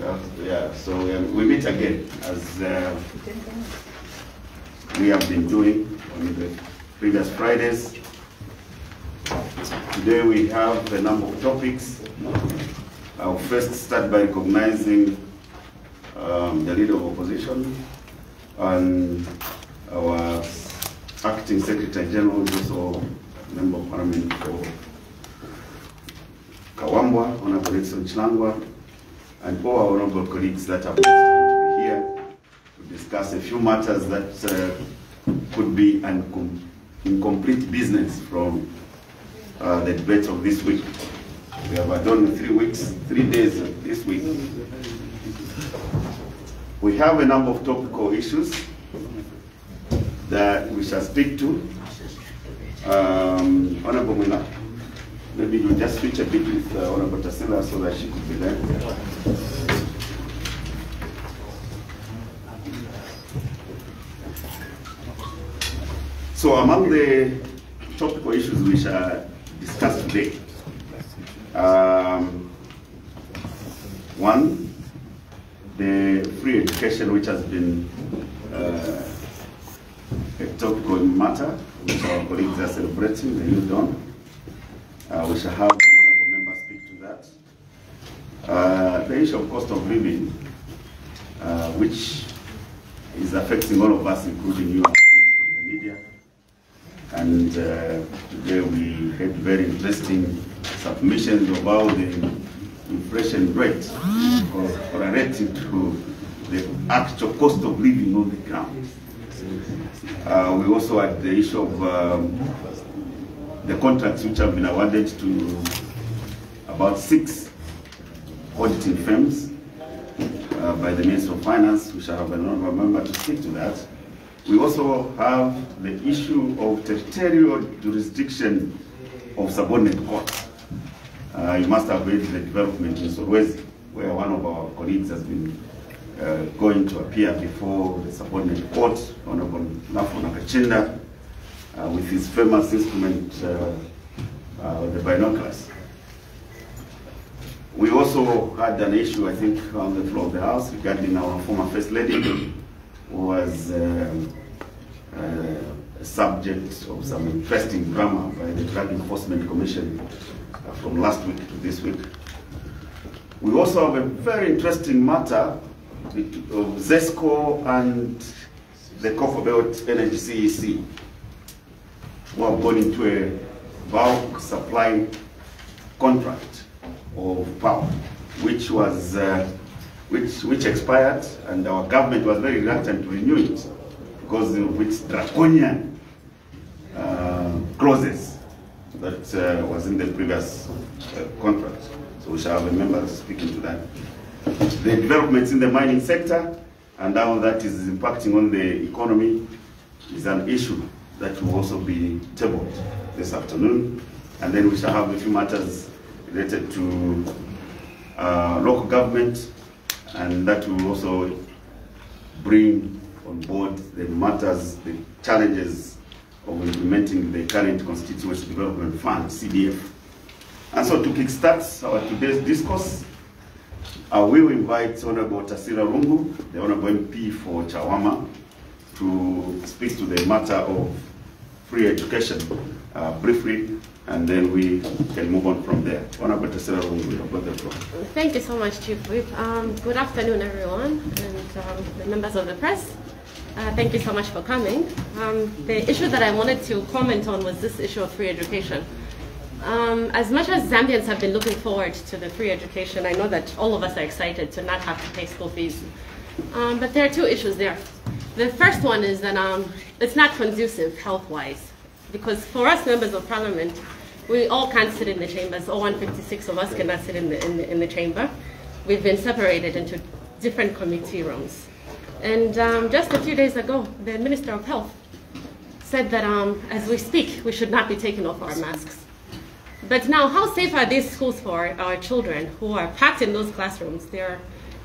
Yeah, so we meet again as we have been doing on the previous Fridays. Today we have a number of topics. I'll first start by recognizing the leader of opposition and our acting Secretary General, is also Member of Parliament for Kawambwa, Honorable Edson Chilangwa, and all our honorable colleagues that have been here to discuss a few matters that could be incomplete business from the debate of this week. We have done 3 days this week. We have a number of topical issues that we shall speak to. Honorable Mwina, maybe you just switch a bit with Honorable Tasila so that she could be there. So among the topical issues we shall discuss today, one, the free education, which has been a topical matter, which our colleagues are celebrating, the new dawn. We shall have an honorable member speak to that. The issue of cost of living, which is affecting all of us, including you, from the media. And today we had very interesting submissions about the inflation rate correlated to the actual cost of living on the ground. We also had the issue of the contracts which have been awarded to about 6 auditing firms by the Minister of Finance. We shall have an honorable member to speak to that. We also have the issue of territorial jurisdiction of subordinate courts. You must have read the development in Solwezi, where one of our colleagues has been going to appear before the subordinate court, Honorable Nafo Nakachinda, with his famous instrument, the binoculars. We also had an issue, I think, on the floor of the House regarding our former First Lady, who was a subject of some interesting drama by the Drug Enforcement Commission from last week to this week. We also have a very interesting matter of ZESCO and the Copper Belt Energy CEC, who have gone into a bulk supply contract of power, which was which expired, and our government was very reluctant to renew it because of its draconian clauses that was in the previous contract. So we shall have a member speaking to that. The developments in the mining sector and how that is impacting on the economy is an issue that will also be tabled this afternoon. And then we shall have a few matters related to local government, and that will also bring on board the matters, the challenges of implementing the current Constituency Development Fund, CDF. And so to kickstart our today's discourse, I will invite Honorable Tasila Rungu, the Honorable MP for Chawama, to speak to the matter of free education briefly, and then we can move on from there. Honorable Tasila Rungu, you have got the floor. Thank you so much, Chief Whip. Good afternoon, everyone, and the members of the press. Thank you so much for coming. The issue that I wanted to comment on was this issue of free education. As much as Zambians have been looking forward to the free education, I know that all of us are excited to not have to pay school fees. But there are 2 issues there. The first one is that it's not conducive health-wise, because for us members of parliament, we all can't sit in the chambers. All 156 of us cannot sit in the chamber. We've been separated into different committee rooms. And just a few days ago, the Minister of Health said that as we speak, we should not be taking off our masks. But now, how safe are these schools for our children who are packed in those classrooms?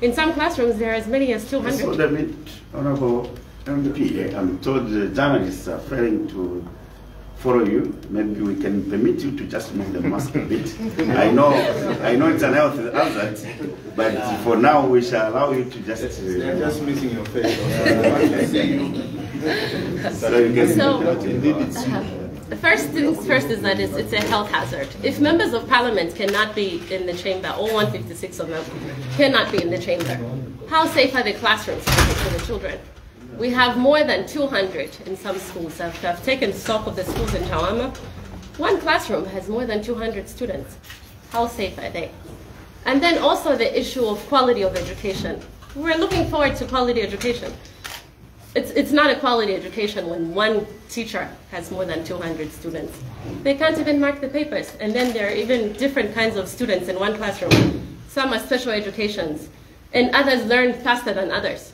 In some classrooms, there are as many as 200. So that means, Honorable MP, I'm told the journalists are failing to follow you. Maybe we can permit you to just move the mask a bit. I know it's an health hazard, but for now we shall allow you to just. They're just missing your face. The first things first is that it's a health hazard. If members of parliament cannot be in the chamber, all 156 of them cannot be in the chamber, how safe are the classrooms for the children? We have more than 200 in some schools. I've taken stock of the schools in Chawama. One classroom has more than 200 students. How safe are they? And then also the issue of quality of education. We're looking forward to quality education. It's not a quality education when one teacher has more than 200 students. They can't even mark the papers. And then there are even different kinds of students in one classroom. Some are special educations, and others learn faster than others.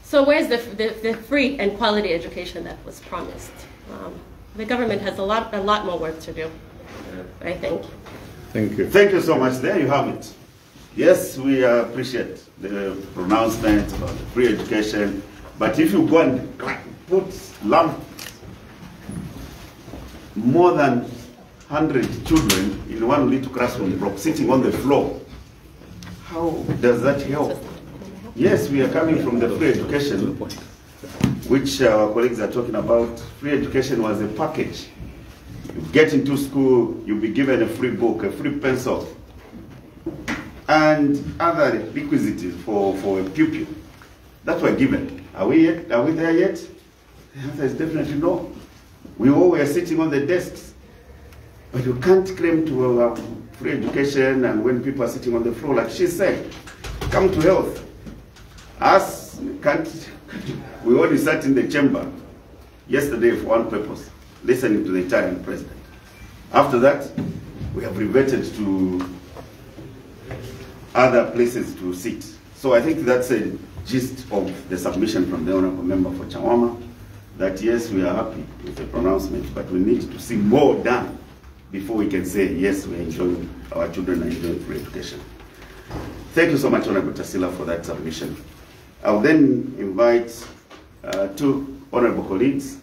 So where's the free and quality education that was promised? The government has a lot more work to do, I think. Thank you. Thank you so much. There you have it. Yes, we appreciate the pronouncement about the free education. But if you go and put more than 100 children in one little classroom sitting on the floor, how does that help? Yes, we are coming from the free education, which our colleagues are talking about. Free education was a package. You get into school, you'll be given a free book, a free pencil, and other requisites for a pupil. That were given. Are we there yet? The answer is definitely no. We all were sitting on the desks. But you can't claim to have free education, and when people are sitting on the floor, like she said, come to health. Us, we only sat in the chamber yesterday for one purpose, listening to the Italian president. After that, we have reverted to other places to sit. So I think that's a gist of the submission from the honorable member for Chawama, that yes, we are happy with the pronouncement, but we need to see more done before we can say, yes, our children are enjoying free education. Thank you so much, Honorable Tasila, for that submission. I'll then invite two honorable colleagues.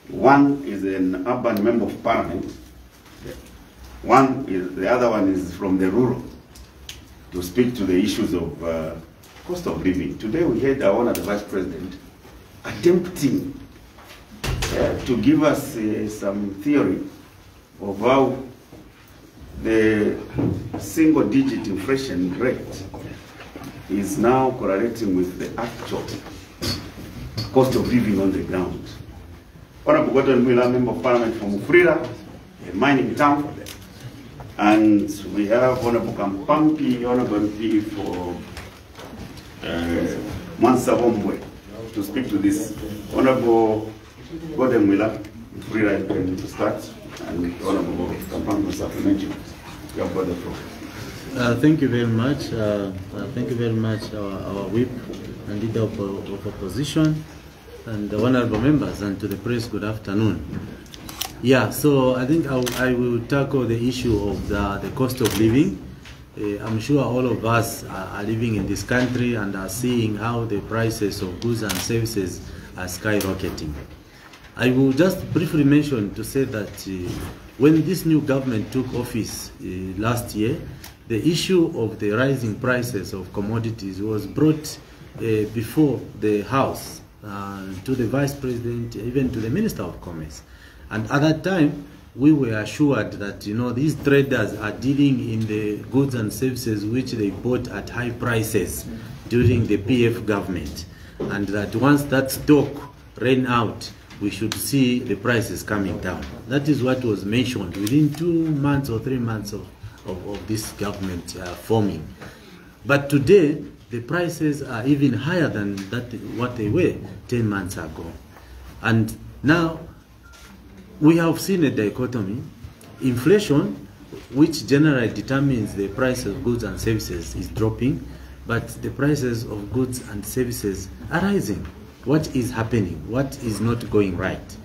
One is an urban member of parliament. The other one is from the rural, to speak to the issues of cost of living. Today we had our honored Vice President attempting to give us some theory of how the single-digit inflation rate is now correlating with the actual cost of living on the ground. Honorable Gordon Miller, Member of Parliament from Ufrira, a mining town, and we have Honorable Kampampi, Honorable MP for Mansa Bombwe, to speak to this. Honorable Gordon Miller, Ufrira, you can start, and Honorable Kampampi supplementary. You have got the floor. Thank you very much. Thank you very much, our whip and leader of opposition, and the honorable members, and to the press, good afternoon. Yeah, so I think I will tackle the issue of the cost of living. I'm sure all of us are living in this country and are seeing how the prices of goods and services are skyrocketing. I will just briefly mention to say that when this new government took office last year, the issue of the rising prices of commodities was brought before the House, to the Vice President, even to the Minister of Commerce. And at that time, we were assured that these traders are dealing in the goods and services which they bought at high prices during the PF government, and that once that stock ran out, we should see the prices coming down. That is what was mentioned within 2 months or 3 months of this government forming. But today, the prices are even higher than what they were 10 months ago. And now, we have seen a dichotomy. Inflation, which generally determines the price of goods and services, is dropping, but the prices of goods and services are rising. What is happening? What is not going right?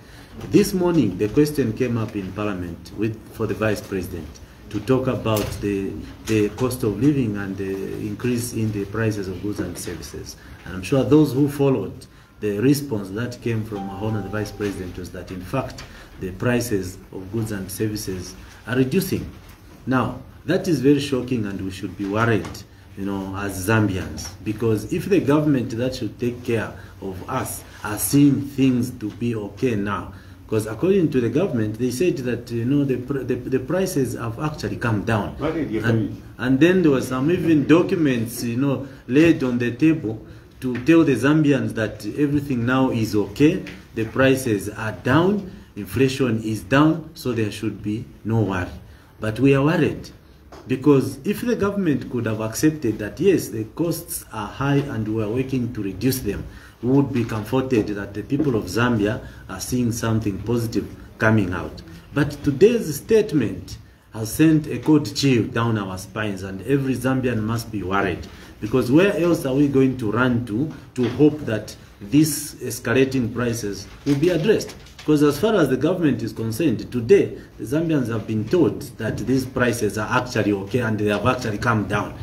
This morning, the question came up in Parliament for the Vice President to talk about the cost of living and the increase in the prices of goods and services. And I'm sure those who followed, the response that came from our honored Vice President was that, in fact, the prices of goods and services are reducing. Now, that is very shocking, and we should be worried, as Zambians, because if the government that should take care of us are seeing things to be okay now, because according to the government, they said that the prices have actually come down, and then there was some even documents laid on the table to tell the Zambians that everything now is okay, the prices are down, inflation is down, so there should be no worry. But we are worried, because if the government could have accepted that, yes, the costs are high and we are working to reduce them, we would be comforted that the people of Zambia are seeing something positive coming out. But today's statement has sent a cold chill down our spines, and every Zambian must be worried, because where else are we going to run to hope that these escalating prices will be addressed? Because as far as the government is concerned, today the Zambians have been told that these prices are actually okay and they have actually come down.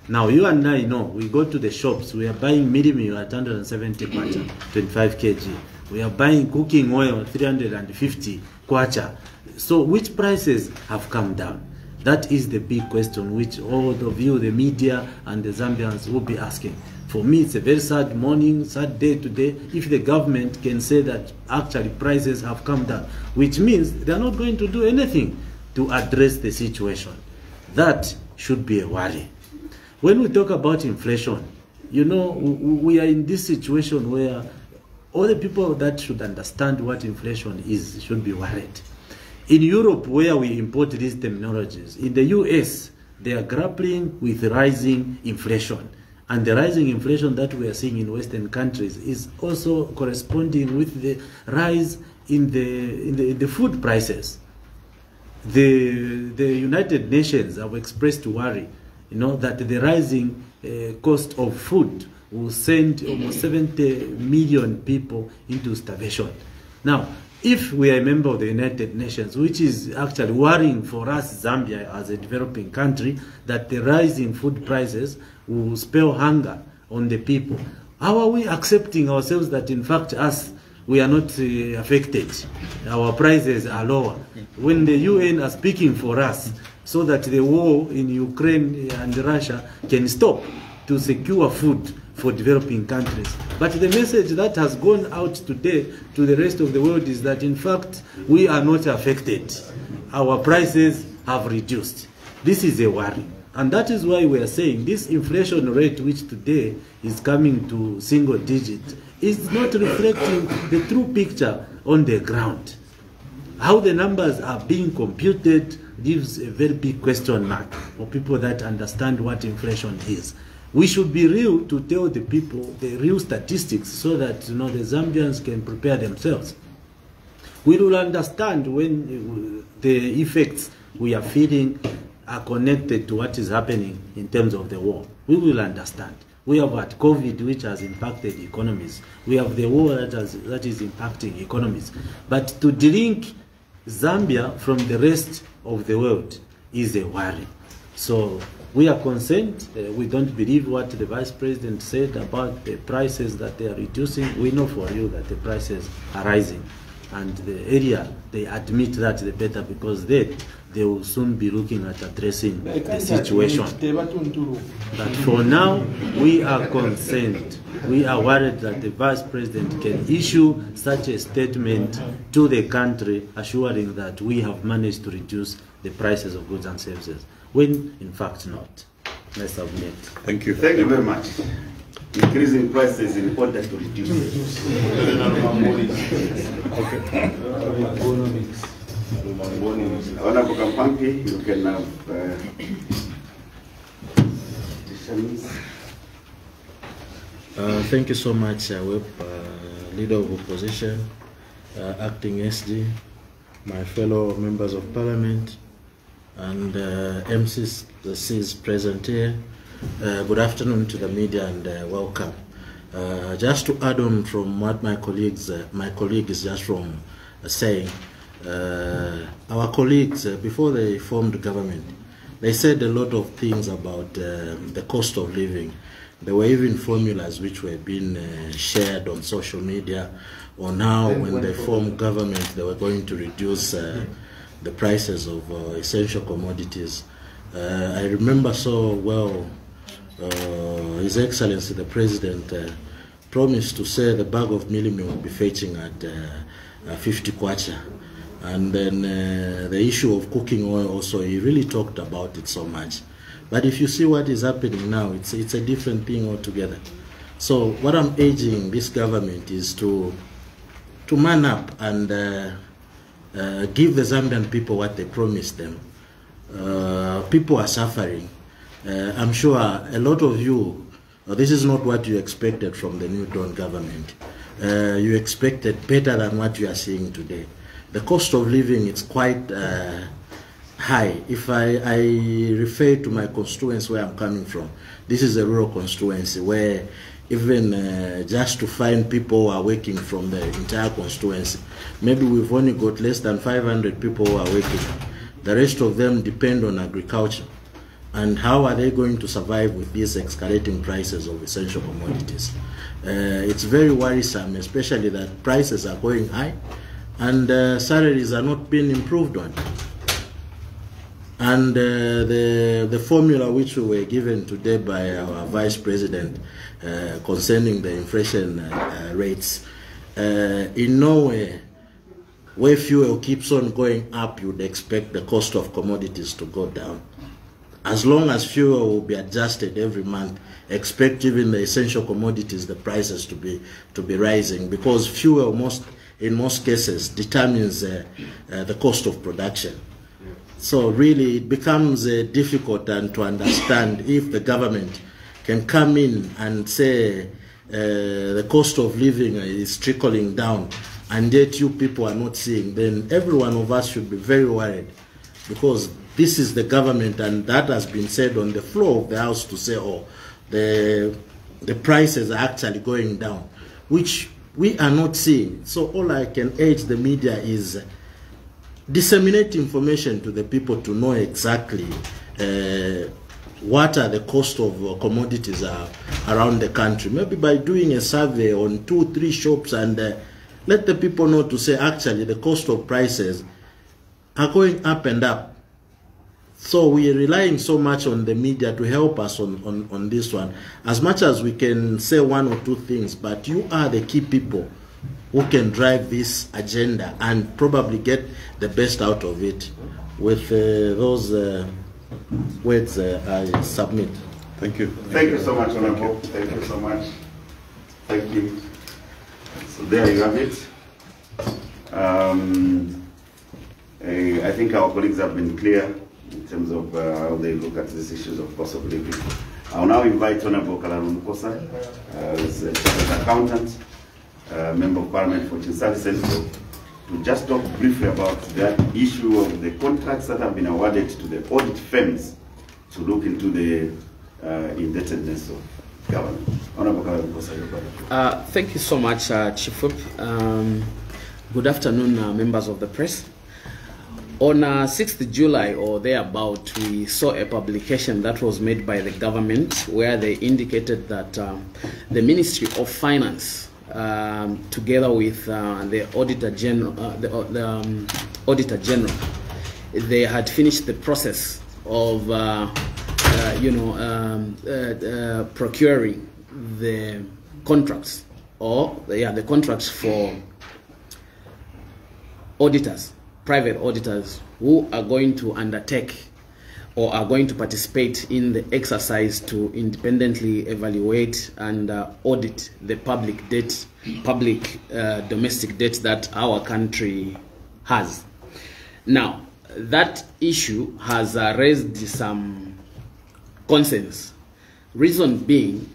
Now you and I know, we go to the shops, we are buying meal at 170 kwacha, 25 kg. We are buying cooking oil at 350 kwacha. So which prices have come down? That is the big question which all of you, the media and the Zambians, will be asking. For me, it's a very sad morning, sad day today, if the government can say that actually prices have come down, which means they are not going to do anything to address the situation. That should be a worry. When we talk about inflation, we are in this situation where all the people that should understand what inflation is should be worried. In Europe, where we import these terminologies, in the US, they are grappling with rising inflation. And the rising inflation that we are seeing in Western countries is also corresponding with the rise in the food prices. The United Nations have expressed worry, that the rising cost of food will send almost 70 million people into starvation. Now, if we are a member of the United Nations, which is actually worrying for us, Zambia, as a developing country, that the rise in food prices will spell hunger on the people, how are we accepting ourselves that, in fact, we are not affected? Our prices are lower. When the UN are speaking for us so that the war in Ukraine and Russia can stop to secure food for developing countries. But the message that has gone out today to the rest of the world is that, in fact, we are not affected. Our prices have reduced. This is a worry. And that is why we are saying this inflation rate, which today is coming to single digit, is not reflecting the true picture on the ground. How the numbers are being computed gives a very big question mark for people that understand what inflation is. We should be real to tell the people the real statistics so that the Zambians can prepare themselves. We will understand when the effects we are feeling are connected to what is happening in terms of the war. We will understand. We have had COVID, which has impacted economies. We have the war that is impacting economies. But to delink Zambia from the rest of the world is a worry. So we are concerned. We don't believe what the Vice President said about the prices that they are reducing. We know for you that the prices are rising. And the area, they admit that the better, because they will soon be looking at addressing the situation. But for now, we are concerned. We are worried that the Vice President can issue such a statement to the country, assuring that we have managed to reduce the prices of goods and services, when in fact not. Let's submit. Thank you. Thank you very much. Increasing prices in order to reduce Honorable Kampanki, you can have thank you so much, Leader of Opposition, Acting SG, my fellow members of Parliament, and MCs present here. Good afternoon to the media, and welcome. Just to add on from what my colleague is just from saying, our colleagues, before they formed government, they said a lot of things about the cost of living. There were even formulas which were being shared on social media on how, when they formed government, they were going to reduce the prices of essential commodities. I remember so well His Excellency the President promised to say the bag of milling will be fetching at 50 kwacha. And then the issue of cooking oil also, he really talked about it so much. But if you see what is happening now, it's a different thing altogether. So what I'm urging this government is to man up and give the Zambian people what they promised them. People are suffering. I'm sure a lot of you, this is not what you expected from the New Dawn government. You expected better than what you are seeing today. The cost of living is quite high. If I refer to my constituency where I'm coming from, this is a rural constituency where even just to find people who are working from the entire constituency, maybe we've only got less than 500 people who are working. The rest of them depend on agriculture. And how are they going to survive with these escalating prices of essential commodities? It's very worrisome, especially that prices are going high and salaries are not being improved on. And the formula which we were given today by our Vice President concerning the inflation rates, in no way, where fuel keeps on going up, you'd expect the cost of commodities to go down. As long as fuel will be adjusted every month, expect even the essential commodities, the prices to be rising, because fuel in most cases determines the cost of production. So really it becomes difficult and to understand if the government can come in and say the cost of living is trickling down and yet you people are not seeing, then every one of us should be very worried, because this is the government, and that has been said on the floor of the House to say, oh, the prices are actually going down, which we are not seeing. So all I can urge the media is disseminate information to the people to know exactly what are the cost of commodities around the country. Maybe by doing a survey on 2-3 shops and let the people know to say actually the cost of prices are going up and up. So we are relying so much on the media to help us on this one. As much as we can say 1 or 2 things, but you are the key people who can drive this agenda and probably get the best out of it. With those words, I submit. Thank you. Thank you so much, Honorable. Thank you so much. Thank you. So there you have it. I think our colleagues have been clear in terms of how they look at these issues of cost of living. I'll now invite Honorable Kalaru Mukosa, who's a chartered accountant, Member of Parliament for Chinsali Central, to just talk briefly about that issue of the contracts that have been awarded to the audit firms to look into the indebtedness of government. Honorable Kalaru Mukosa. Thank you so much, Chief Whip. Good afternoon, members of the press. On 6th July or thereabout, we saw a publication that was made by the government where they indicated that the Ministry of Finance, together with the Auditor General, Auditor General, they had finished the process of, procuring the contracts, or the contracts for auditors, private auditors who are going to undertake or are going to participate in the exercise to independently evaluate and audit the public debt, domestic debt that our country has. Now, that issue has raised some concerns. Reason being,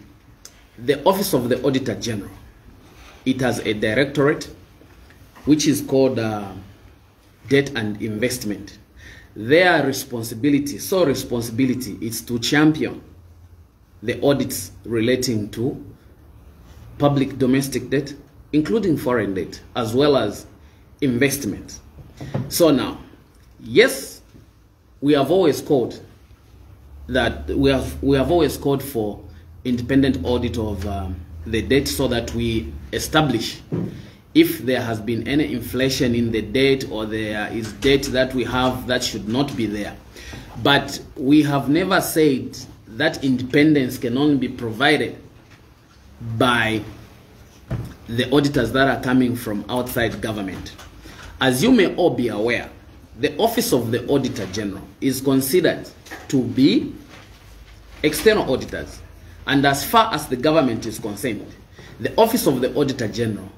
the Office of the Auditor General, it has a directorate which is called Debt and Investment. Their responsibility is to champion the audits relating to public domestic debt, including foreign debt, as well as investment. So now, yes, we have always called that we have always called for independent audit of the debt so that we establish if there has been any inflation in the debt or there is debt that we have that should not be there. But we have never said that independence can only be provided by the auditors that are coming from outside government. As you may all be aware, the Office of the Auditor General is considered to be external auditors. And as far as the government is concerned, the Office of the Auditor General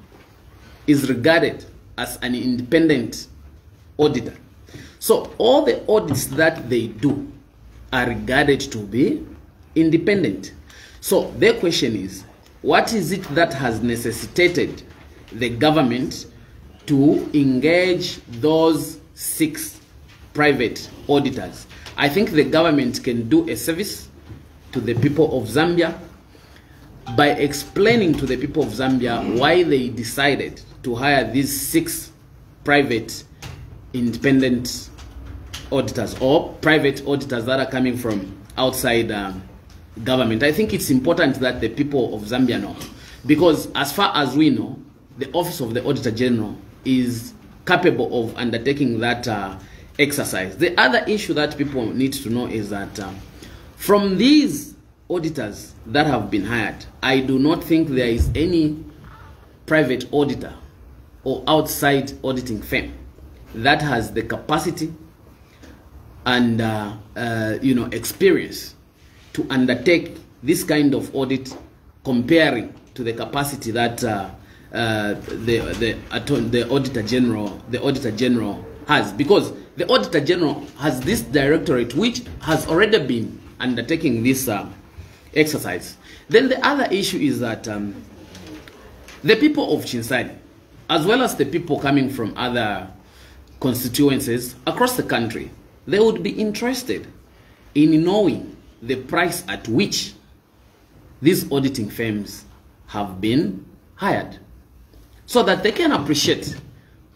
is regarded as an independent auditor. So all the audits that they do are regarded to be independent. So their question is, what is it that has necessitated the government to engage those 6 private auditors? I think the government can do a service to the people of Zambia by explaining to the people of Zambia why they decided to hire these 6 private independent auditors or private auditors that are coming from outside government. I think it's important that the people of Zambia know, because as far as we know, the Office of the Auditor General is capable of undertaking that exercise. The other issue that people need to know is that from these auditors that have been hired, I do not think there is any private auditor or outside auditing firm that has the capacity and experience to undertake this kind of audit, comparing to the capacity that the Auditor General has, because the Auditor General has this directorate which has already been undertaking this exercise. Then the other issue is that the people of Chinsadi, as well as the people coming from other constituencies across the country, they would be interested in knowing the price at which these auditing firms have been hired, so that they can appreciate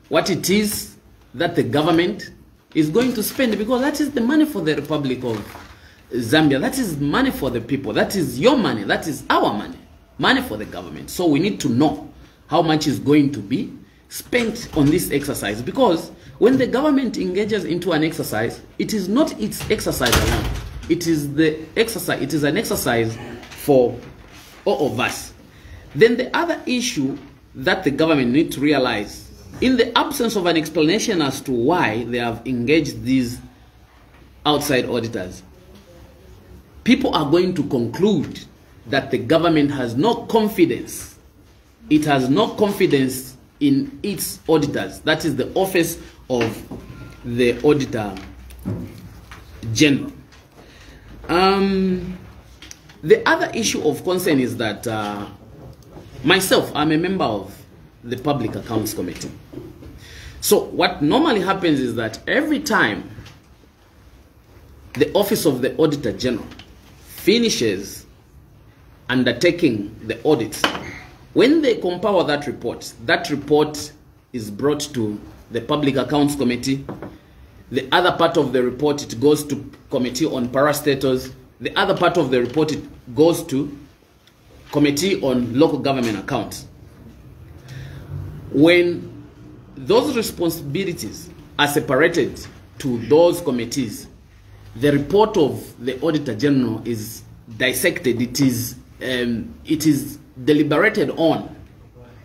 what it is that the government is going to spend, because that is the money for the Republic of Zambia. That is money for the people. That is your money. That is our money. Money for the government. So we need to know how much is going to be spent on this exercise, because when the government engages into an exercise, it is not its exercise alone. It is the exercise. It is an exercise for all of us. Then the other issue that the government needs to realize, in the absence of an explanation as to why they have engaged these outside auditors, people are going to conclude that the government has no confidence. It has no confidence in its auditors. That is the Office of the Auditor General. The other issue of concern is that myself, I'm a member of the Public Accounts Committee. So what normally happens is that every time the Office of the Auditor General finishes undertaking the audits, when they compile that report is brought to the Public Accounts Committee. The other part of the report, it goes to Committee on Parastatals. The other part of the report, it goes to Committee on Local Government Accounts. When those responsibilities are separated to those committees, the report of the Auditor General is dissected. It is deliberated on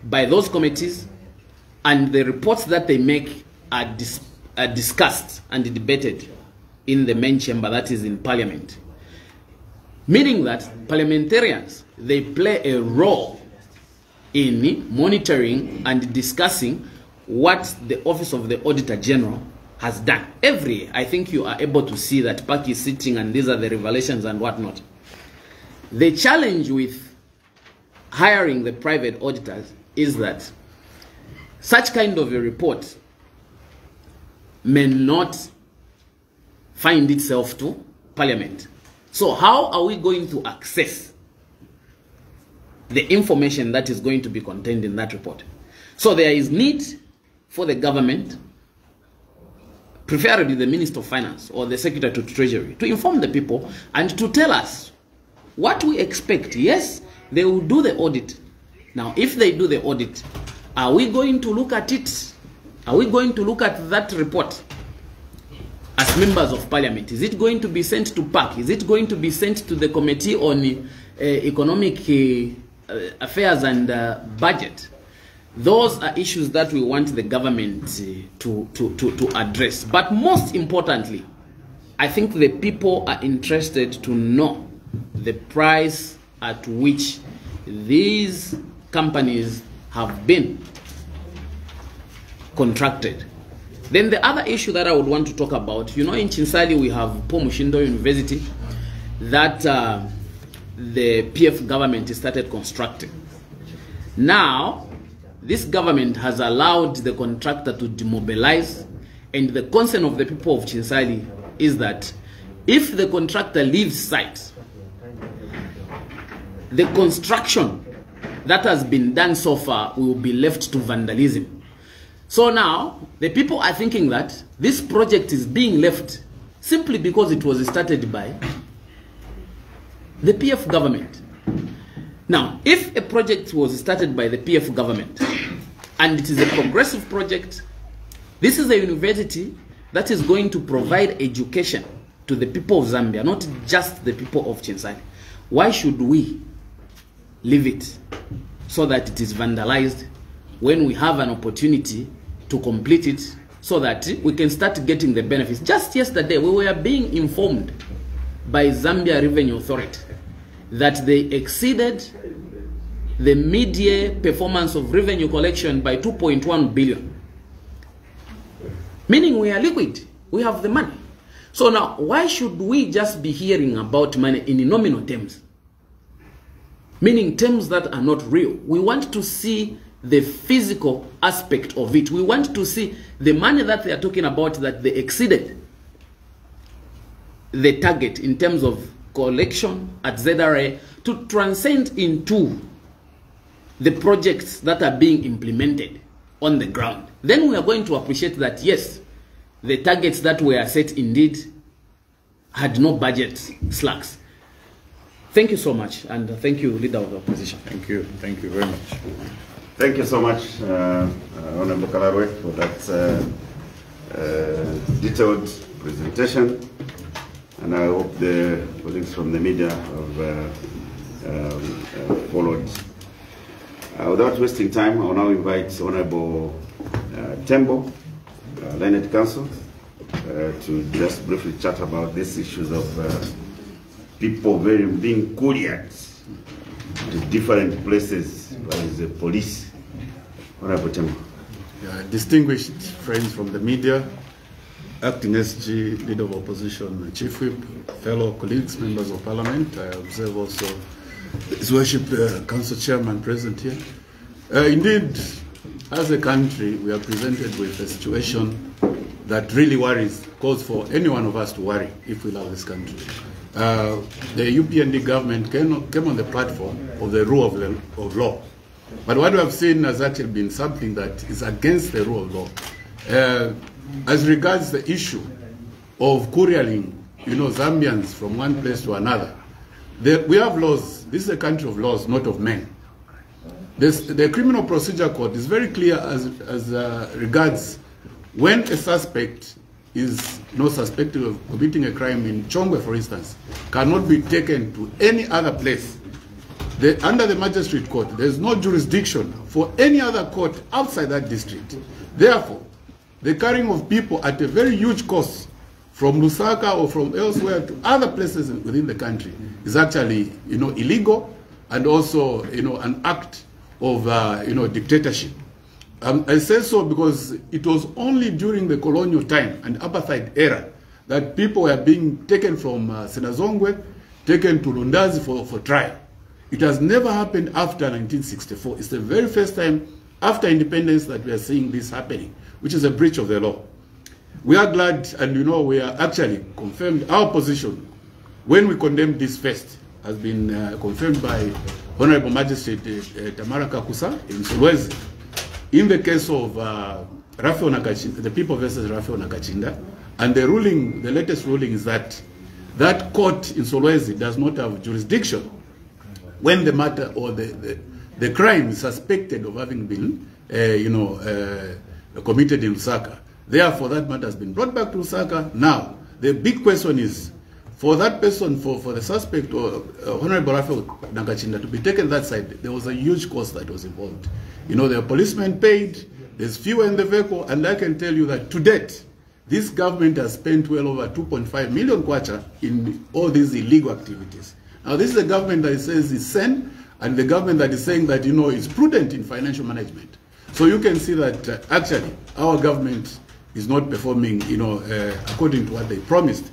by those committees, and the reports that they make are discussed and debated in the main chamber, that is in Parliament. Meaning that parliamentarians, they play a role in monitoring and discussing what the Office of the Auditor General has done. Every year, I think you are able to see that Park is sitting and these are the revelations and whatnot. The challenge with hiring the private auditors is that such kind of a report may not find itself to Parliament. So how are we going to access the information that is going to be contained in that report? So there is need for the government, preferably the Minister of Finance or the Secretary to Treasury, to inform the people and to tell us what we expect, yes, they will do the audit. Now, if they do the audit, are we going to look at it? Are we going to look at that report as members of parliament? Is it going to be sent to PAC? Is it going to be sent to the Committee on Economic Affairs and Budget? Those are issues that we want the government to address. But most importantly, I think the people are interested to know the price at which these companies have been contracted. Then the other issue that I would want to talk about, you know, in Chinsali we have Paul Mushindo University that the PF government started constructing. Now, this government has allowed the contractor to demobilize, and the concern of the people of Chinsali is that if the contractor leaves site, the construction that has been done so far will be left to vandalism. So now, the people are thinking that this project is being left simply because it was started by the PF government. Now, if a project was started by the PF government and it is a progressive project, this is a university that is going to provide education to the people of Zambia, not just the people of Chinsali. Why should we leave it so that it is vandalized when we have an opportunity to complete it so that we can start getting the benefits? Just yesterday, we were being informed by Zambia Revenue Authority that they exceeded the mid-year performance of revenue collection by 2.1 billion. Meaning we are liquid, we have the money. So now, why should we just be hearing about money in nominal terms? Meaning terms that are not real. We want to see the physical aspect of it. We want to see the money that they are talking about, that they exceeded the target in terms of collection at ZRA, to transcend into the projects that are being implemented on the ground. Then we are going to appreciate that, yes, the targets that were set indeed had no budget slacks. Thank you so much, and thank you, Leader of the Opposition. Thank you very much. Thank you so much, Honorable Kalarwe, for that detailed presentation. And I hope the colleagues from the media have followed. Without wasting time, I will now invite Honorable Tembo, Learned Counsel, to just briefly chat about these issues of people being couriered to different places by the police. Honorable Tembo. Distinguished friends from the media, Acting SG, Leader of Opposition, Chief Whip, fellow colleagues, members of Parliament. I observe also His Worship Council Chairman present here. Indeed, as a country, we are presented with a situation that really worries, calls for any one of us to worry if we love this country. The UPND government came on the platform of the rule of law. But what we have seen has actually been something that is against the rule of law. As regards the issue of couriering, Zambians from one place to another, we have laws. This is a country of laws, not of men. The Criminal Procedure Code is very clear as regards when a suspect is suspected of committing a crime in Chongwe, for instance, cannot be taken to any other place. Under the magistrate court, there is no jurisdiction for any other court outside that district. Therefore, the carrying of people at a very huge cost from Lusaka or from elsewhere to other places within the country is actually, illegal, and also, an act of, dictatorship. I say so because it was only during the colonial time and apartheid era that people were being taken from Senazongwe, taken to Lundazi for trial. It has never happened after 1964. It's the very first time after independence that we are seeing this happening, which is a breach of the law. We are glad, and we are actually confirmed our position when we condemned this first, has been confirmed by Honorable Magistrate Tamara Kakusa in Sulwezi, in the case of Rafael Nakachinda, the people versus Rafael Nakachinda, and the latest ruling is that that court in Solwezi does not have jurisdiction when the matter or the crime is suspected of having been, committed in Lusaka. Therefore, that matter has been brought back to Lusaka. Now, the big question is, for that person, for the suspect or Honorable Raphael Nakachinda to be taken that side, there was a huge cost that was involved. You know, the policemen paid, there's fuel in the vehicle, and I can tell you that to date, this government has spent well over 2.5 million kwacha in all these illegal activities. Now, this is a government that says is sane, and the government that is saying that, is prudent in financial management. So you can see that actually our government is not performing, according to what they promised.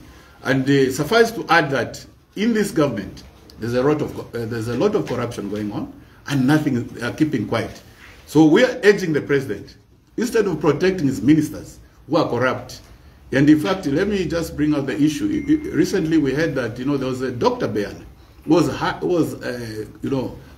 And suffice to add that in this government, there's a lot of corruption going on, and nothing keeping quiet. So we are urging the president, instead of protecting his ministers who are corrupt. And in fact, let me just bring out the issue. Recently, we heard that there was a Dr. Bayan who was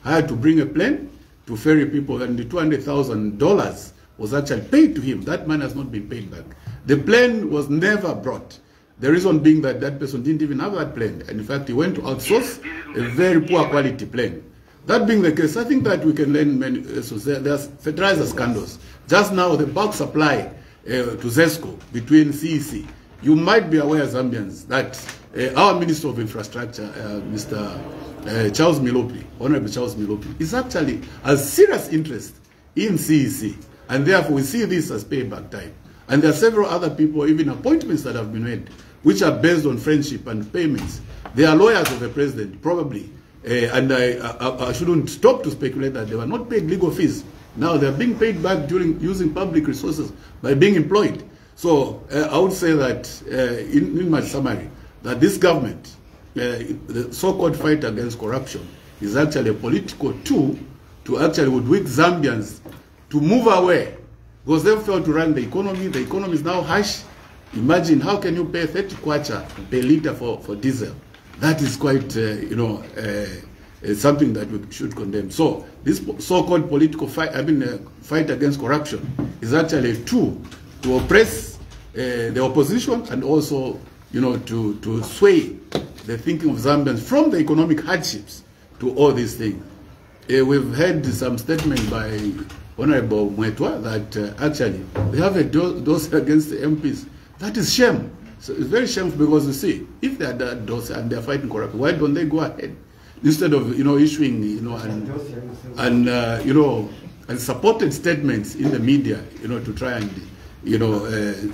hired to bring a plane to ferry people, and the $200,000 was actually paid to him. That money has not been paid back. The plane was never brought. The reason being that that person didn't even have that plane, and in fact, he went to outsource a very poor quality plane. That being the case, I think that we can learn many. So there's fertilizer scandals. Just now, the bulk supply to ZESCO between CEC. You might be aware, Zambians, that our Minister of Infrastructure, Mr. Charles Milopi, Honorable Charles Milopi, is actually a serious interest in CEC, and therefore we see this as payback time. And there are several other people, even appointments that have been made, which are based on friendship and payments. They are lawyers of the president, probably, and I shouldn't stop to speculate that they were not paid legal fees. Now they're being paid back during using public resources by being employed. So I would say that, in my summary, that this government, the so-called fight against corruption, is actually a political tool to actually woodwick Zambians to move away, because they failed to run the economy. The economy is now harsh. Imagine, how can you pay 30 kwacha per liter for diesel? That is quite, something that we should condemn. So this so-called political fight, fight against corruption, is actually a tool to oppress the opposition, and also, to sway the thinking of Zambians from the economic hardships to all these things. We've heard some statement by Honorable Mwetwa that actually they have a dose against the MPs. That is shame. So it's very shameful, because you see, if they are that dose and they are fighting corruption, why don't they go ahead instead of issuing and supported statements in the media to try and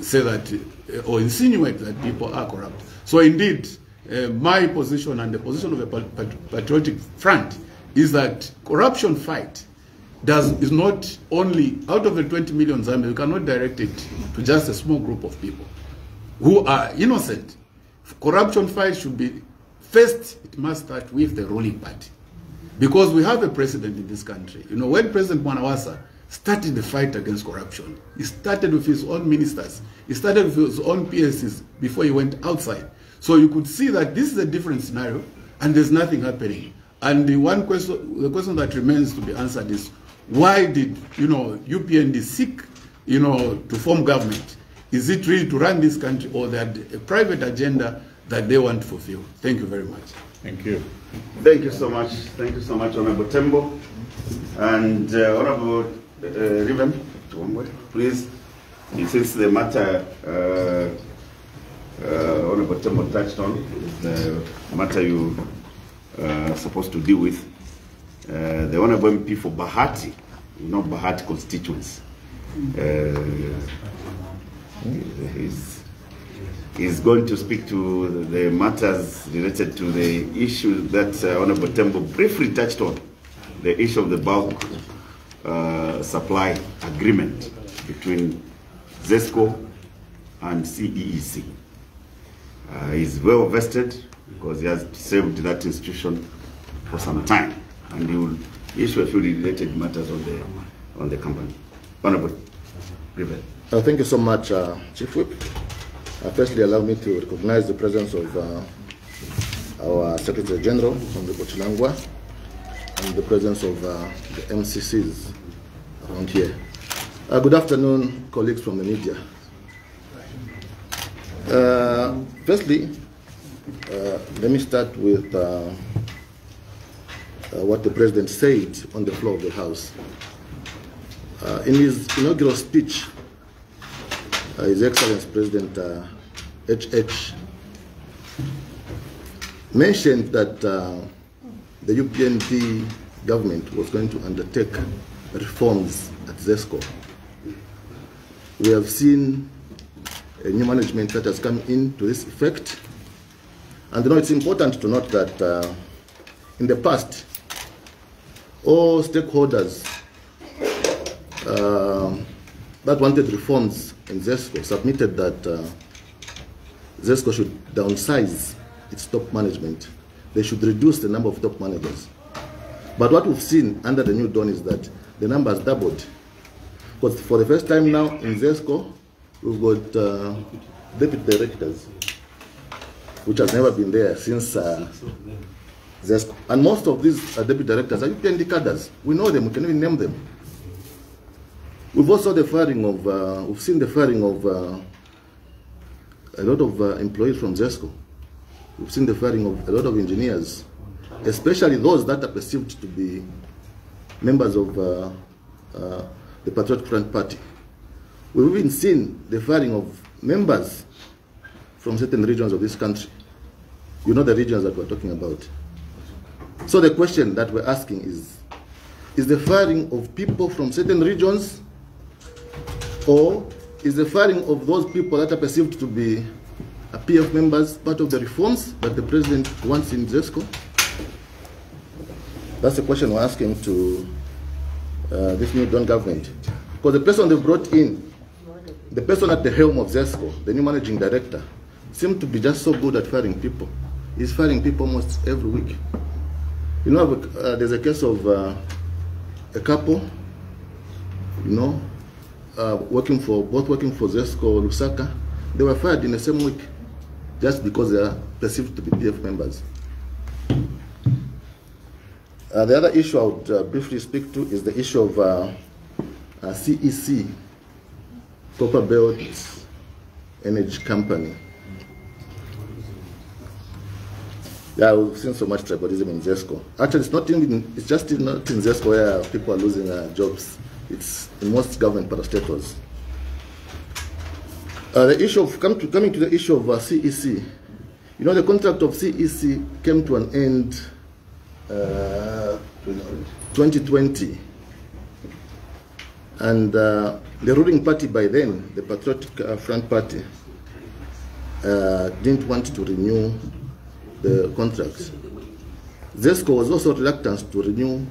say that or insinuate that people are corrupt. So indeed, my position and the position of the Patriotic Front is that corruption fight is not only out of the 20 million Zambians. You cannot direct it to just a small group of people who are innocent. Corruption fight should be, first, it must start with the ruling party, because we have a precedent in this country. When President Mwanawasa started the fight against corruption, he started with his own ministers, he started with his own PSCs before he went outside. So you could see that this is a different scenario, and there's nothing happening. And the question that remains to be answered is, why did UPND seek to form government? Is it really to run this country, or that a private agenda that they want to fulfill? Thank you very much. Thank you. Thank you so much. Thank you so much, Honorable Tembo. And Honorable Riven, please, since the matter Honorable Tembo touched on, the matter you are supposed to deal with, the Honorable MP for Bahati, Bahati constituency, is going to speak to the matters related to the issue that Honorable Tembo briefly touched on, the issue of the bulk supply agreement between ZESCO and CEEC. He's well vested because he has served that institution for some time, and he will issue a few related matters on the company. Honorable Riven. Thank you so much, Chief Whip. Firstly, allow me to recognize the presence of our Secretary General, Honorable Chilangwa, and the presence of the MCCs around here. Good afternoon, colleagues from the media. Firstly, Let me start with what the President said on the floor of the House. In his inaugural speech, His Excellency President HH mentioned that the UPND government was going to undertake reforms at ZESCO. We have seen a new management that has come in to this effect. And it's important to note that in the past, all stakeholders that wanted reforms in ZESCO submitted that ZESCO should downsize its top management. They should reduce the number of top managers. But what we've seen under the new dawn is that the number has doubled. Because for the first time now in ZESCO, we've got deputy directors, which has never been there since ZESCO. And most of these deputy directors are UPND cadres. We know them, we can even name them. We've also the firing of, we've seen the firing of a lot of employees from ZESCO. We've seen the firing of a lot of engineers, especially those that are perceived to be members of the Patriotic Front Party. We've even seen the firing of members from certain regions of this country. You know the regions that we're talking about. So the question that we're asking is the firing of people from certain regions, or is the firing of those people that are perceived to be PF members part of the reforms that the President wants in ZESCO? That's the question we're asking to this new dawn government. Because the person they brought in, the person at the helm of ZESCO, the new managing director, seemed to be just so good at firing people. He's firing people almost every week. You know, there's a case of a couple, you know, both working for ZESCO Lusaka. They were fired in the same week just because they are perceived to be PF members. The other issue I would briefly speak to is the issue of CEC, Copper Belt Energy Company. Yeah, we've seen so much tribalism in ZESCO. Actually, it's just not in ZESCO where people are losing jobs. It's in most government parastatals. The issue of coming to the issue of CEC. You know, the contract of CEC came to an end 2020, and the ruling party by then, the Patriotic Front Party, didn't want to renew the contract. ZESCO was also reluctant to renew.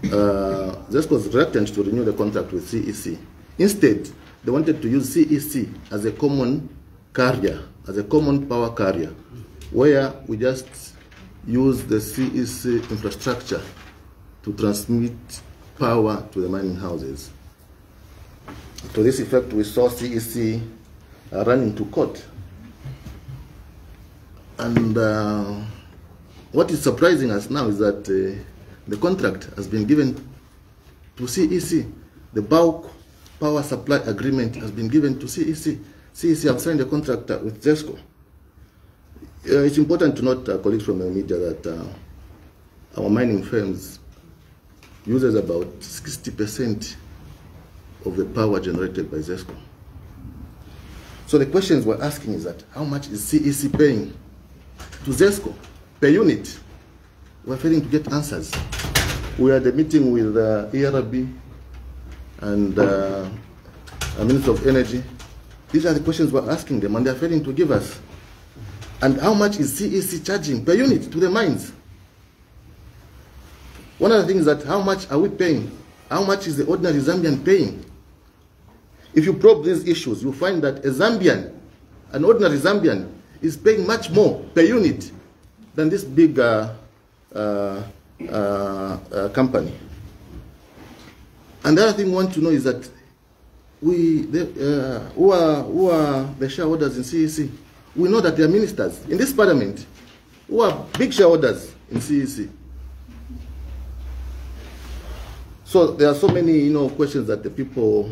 ZESCO was reluctant to renew the contract with CEC. Instead, they wanted to use CEC as a common carrier, as a common power carrier, where we just use the CEC infrastructure to transmit power to the mining houses. To this effect, we saw CEC run into court. And what is surprising us now is that the contract has been given to CEC. The bulk power supply agreement has been given to CEC. CEC have signed a contract with ZESCO. It's important to note, colleagues from the media, that our mining firms uses about 60% of the power generated by ZESCO. So the questions we're asking is that how much is CEC paying to ZESCO per unit? We're failing to get answers. We had a meeting with ERB and Minister of Energy. These are the questions we're asking them, and they're failing to give us. And how much is CEC charging per unit to the mines? One of the things is that how much are we paying? How much is the ordinary Zambian paying? If you probe these issues, you find that an ordinary Zambian, is paying much more per unit than this big company. And the other thing we want to know is that who are the shareholders in CEC? We know that they are ministers in this parliament who are big shareholders in CEC. So there are so many, questions that the people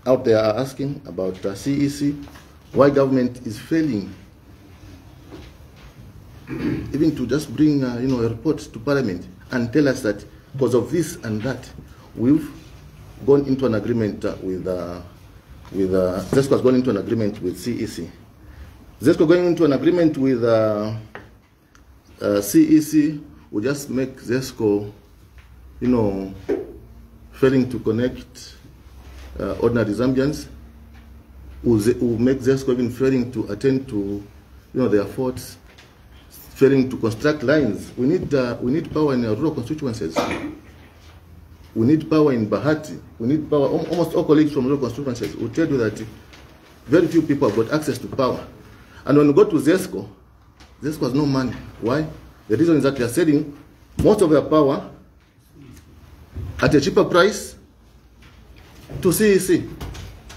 out there are asking about CEC, why government is failing even to just bring a report to Parliament and tell us that because of this and that, we've gone into an agreement ZESCO has gone into an agreement with CEC. ZESCO going into an agreement with CEC will just make ZESCO, failing to connect ordinary Zambians, will make ZESCO even failing to attend to, their efforts, failing to construct lines. We need power in our rural constituencies. We need power in Bahati. We need power. Almost all colleagues from rural constituencies will tell you that very few people have got access to power. And when we go to ZESCO, ZESCO has no money. Why? The reason is that they are selling most of their power at a cheaper price to CEC.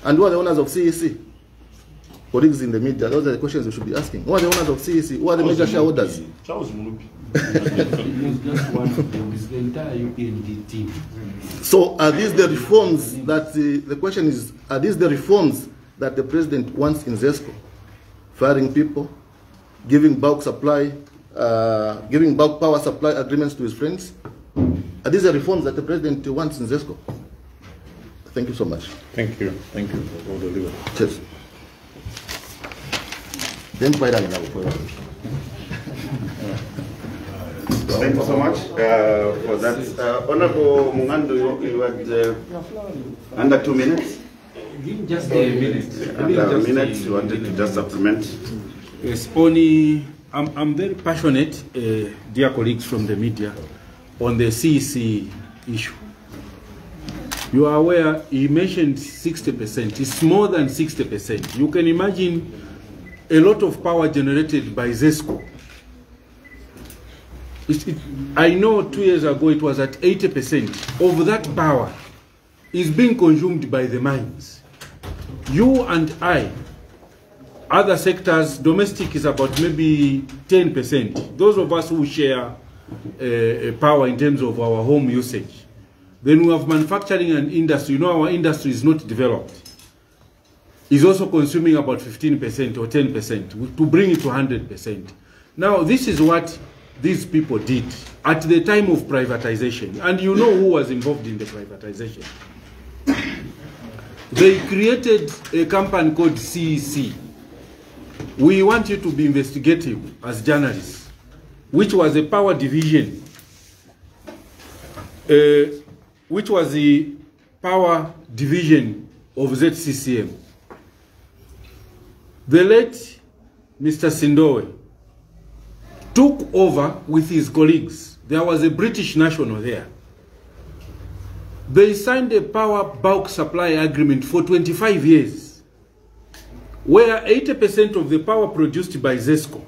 And who are the owners of CEC? Colleagues in the media, those are the questions we should be asking. Who are the owners of CEC? Who are the major shareholders? Charles Mulupi. Just one of them is the entire UPND team. So are these the reforms that, the question is, are these the reforms that the president wants in ZESCO? Firing people, giving bulk supply, giving bulk power supply agreements to his friends? Are these the reforms that the president wants in ZESCO? Thank you so much. Thank you. Thank you for all the legal. Cheers. Thank you so much for that. Honorable Mungandu, you had under 2 minutes. Just a minute. Under a minute, you wanted to just supplement. Yes, only I'm very passionate, dear colleagues from the media, on the CEC issue. You are aware, he mentioned 60%. It's more than 60%. You can imagine a lot of power generated by ZESCO. I know 2 years ago it was at 80%. Of that power is being consumed by the mines. You and I, other sectors, domestic is about maybe 10%. Those of us who share power in terms of our home usage. Then we have manufacturing and industry. You know, our industry is not developed. It's also consuming about 15% or 10% to bring it to 100%. Now, this is what these people did at the time of privatization. And you know who was involved in the privatization. They created a company called CEC. We want you to be investigative as journalists, which was a power division, which was the power division of ZCCM. The late Mr. Sindowe took over with his colleagues. There was a British national there. They signed a power bulk supply agreement for 25 years, where 80% of the power produced by ZESCO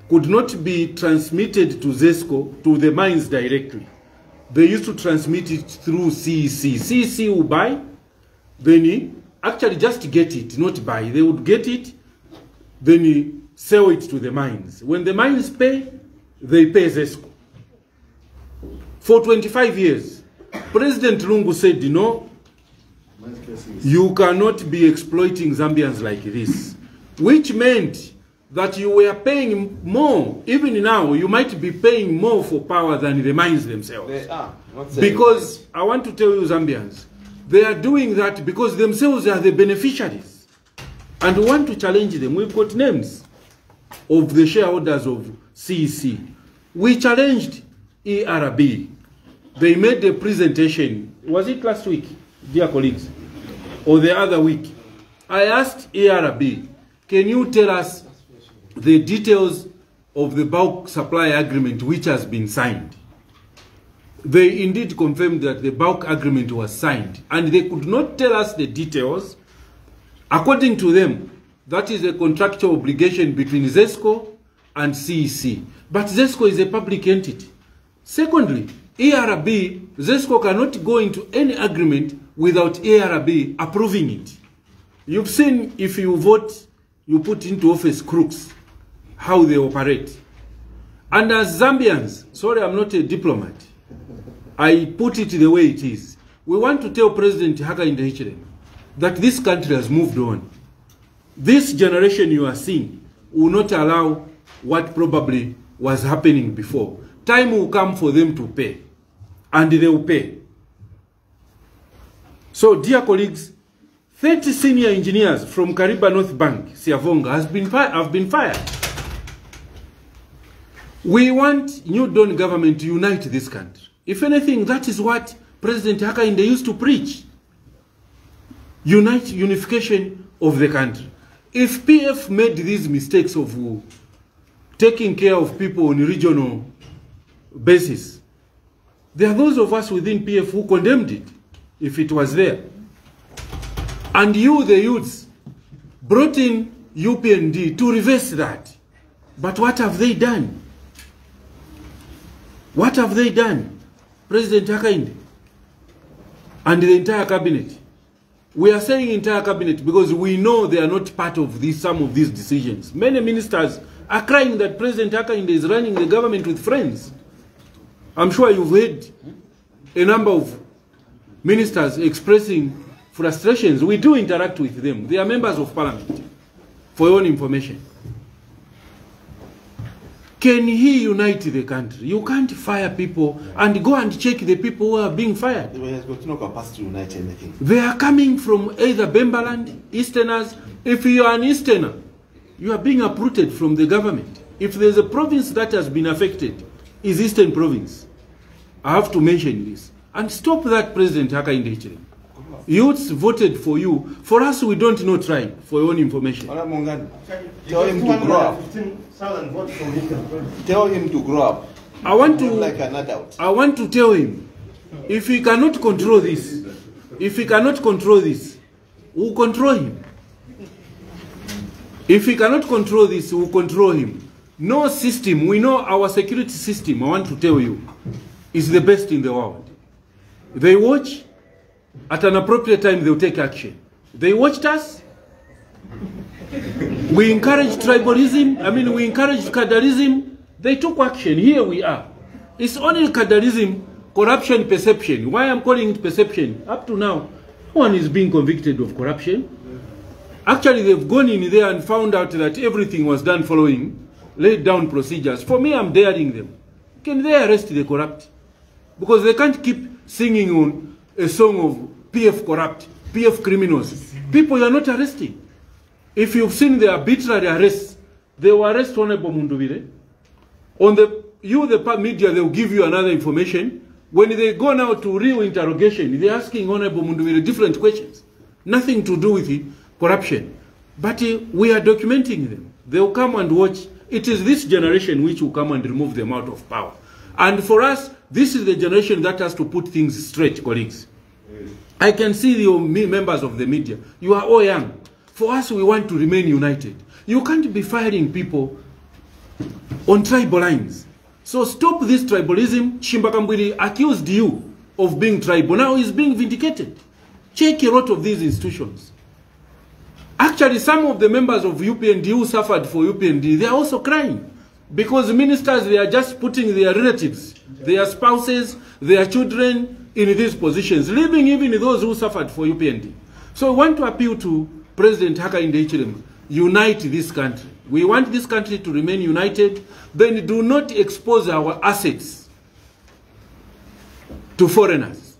could not be transmitted to ZESCO, to the mines directly. They used to transmit it through CEC. CEC will buy, then actually just get it, not buy. They would get it, then sell it to the mines. When the mines pay, they pay ZESCO. For 25 years, President Lungu said, you cannot be exploiting Zambians like this, which meant that you were paying more. Even now, you might be paying more for power than the mines themselves. They are. Because I want to tell you, Zambians, they are doing that because themselves are the beneficiaries. And we want to challenge them. We've got names of the shareholders of CEC. We challenged ERB. They made a presentation. Was it last week, dear colleagues? Or the other week? I asked ERB, can you tell us the details of the bulk supply agreement which has been signed? They indeed confirmed that the bulk agreement was signed, and they could not tell us the details. According to them, that is a contractual obligation between ZESCO and CEC. But ZESCO is a public entity. Secondly, ERB, ZESCO cannot go into any agreement without ERB approving it. You've seen, if you vote, you put into office crooks, how they operate. And as Zambians, sorry, I'm not a diplomat, I put it the way it is. We want to tell President Hakainde Hichilema that this country has moved on. This generation you are seeing will not allow what probably was happening before. Time will come for them to pay, and they will pay. So, dear colleagues, 30 senior engineers from Kariba North Bank, Siavonga, have been fired. We want New Dawn government to unite this country. If anything, that is what President Hakainde used to preach. Unification of the country. If PF made these mistakes of taking care of people on a regional basis, there are those of us within PF who condemned it, if it was there. And you, the youths, brought in UPND to reverse that. But what have they done? What have they done? President Hakainde and the entire cabinet. We are saying entire cabinet because we know they are not part of some of these decisions. Many ministers are crying that President Hakainde is running the government with friends. I'm sure you've heard a number of ministers expressing frustrations. We do interact with them. They are members of parliament, for your own information. Can he unite the country? You can't fire people and go and check the people who are being fired. He has got no capacity to unite anything. They are coming from either Bembaland, Easterners. If you are an Easterner, you are being uprooted from the government. If there's a province that has been affected, is Eastern Province. I have to mention this. And stop that, President Hakainde. Youths voted for you. For us, we don't know tribe, for your own information. Tell him to grow up. Tell him to grow up. I want to, like an adult. I want to tell him, if he cannot control this, we'll control him. If he cannot control this, we'll control him. No system, we know our security system, I want to tell you, is the best in the world. They watch, at an appropriate time they'll take action. They watched us. We encouraged tribalism, we encouraged cadreism. They took action. Here we are. It's only cadreism, corruption, perception. Why I'm calling it perception? Up to now, no one is being convicted of corruption. Actually, they've gone in there and found out that everything was done following laid down procedures. For me, I'm daring them. Can they arrest the corrupt? Because they can't keep singing on a song of PF corrupt, PF criminals. People you are not arresting. If you've seen the arbitrary arrests, they will arrest Honorable Mundubire. On the media, they will give you another information. When they go now to real interrogation, they're asking Honorable Mundubire different questions. Nothing to do with corruption. But we are documenting them. They will come and watch. It is this generation which will come and remove them out of power. And for us, this is the generation that has to put things straight, colleagues. I can see the members of the media. You are all young. For us, we want to remain united. You can't be firing people on tribal lines. So stop this tribalism. Shimbakambwili accused you of being tribal. Now he's being vindicated. Check a lot of these institutions. Actually, some of the members of UPND who suffered for UPND, they are also crying. Because ministers, they are just putting their relatives, their spouses, their children in these positions, leaving even those who suffered for UPND. So we want to appeal to President Hakainde Hichilema, unite this country. We want this country to remain united. Then do not expose our assets to foreigners.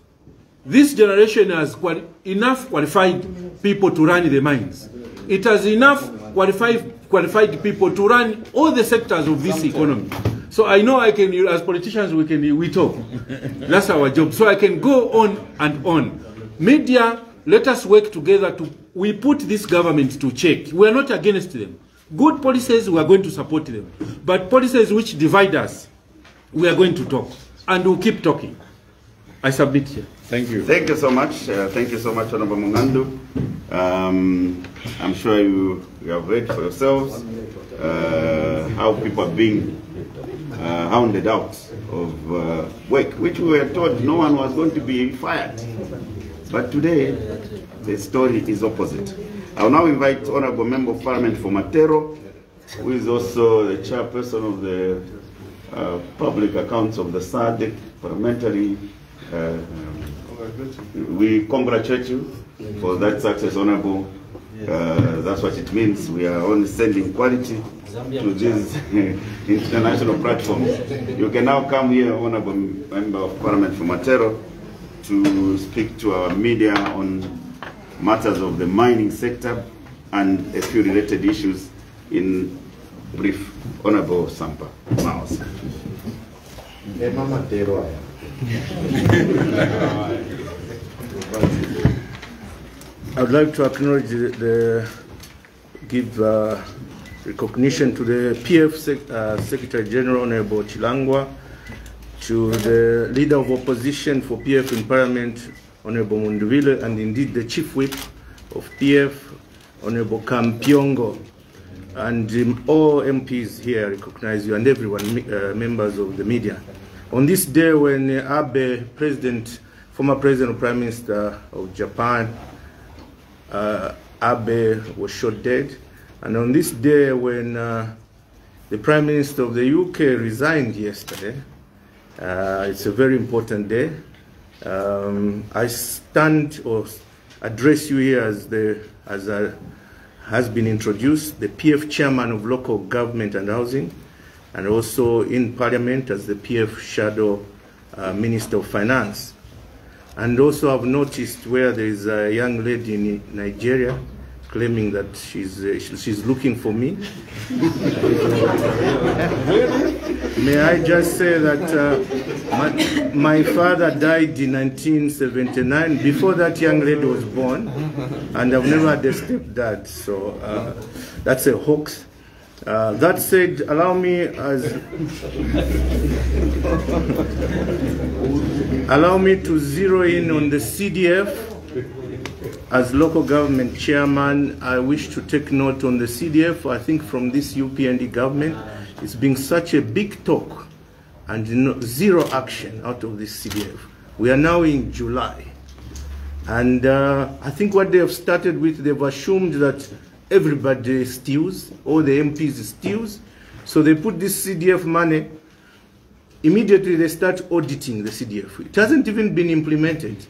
This generation has enough qualified people to run the mines. It has enough qualified people to run all the sectors of this economy. So I know I can, as politicians, we talk. That's our job. So I can go on and on. Media, let us work together we put this government to check. We are not against them. Good policies, we are going to support them. But policies which divide us, we are going to talk. And we'll keep talking. I submit here. Thank you. Thank you so much. Thank you so much, Honorable Mungandu. I'm sure you have read for yourselves how people are being hounded out of work, which we were told no one was going to be fired. But today, the story is opposite. I'll now invite Honorable Member of Parliament for Matero, who is also the chairperson of the Public Accounts of the SADC Parliamentary. We congratulate you for that success, Honorable That's what it means. We are only sending quality to these international platforms. You can now come here, Honorable Member of Parliament for Matero, to speak to our media on matters of the mining sector and a few related issues in brief. Honorable Sampa Maos. I would like to acknowledge give recognition to the PF Secretary General, Honorable Chilangwa, to the Leader of Opposition for PF in Parliament, Honorable Munduvile, and indeed the Chief Whip of PF, Honorable Kampiongo, and all MPs here recognize you, and everyone, members of the media. On this day when Abe, former President and Prime Minister of Japan, Abe was shot dead, and on this day when the Prime Minister of the UK resigned yesterday, it's a very important day. I stand or address you here as has been introduced, the PF Chairman of Local Government and Housing, and also in Parliament as the PF Shadow Minister of Finance. And also I've noticed where there is a young lady in Nigeria claiming that she's looking for me. May I just say that my father died in 1979. Before that young lady was born, and I've never had a stepdad, so that's a hoax. That said, allow me to zero in on the CDF. As local government chairman, I wish to take note on the CDF. I think from this UPND government, it's been such a big talk and zero action out of this CDF. We are now in July. And I think what they have started with, they've assumed that everybody steals, all the MPs steals. So they put this CDF money, immediately they start auditing the CDF. It hasn't even been implemented.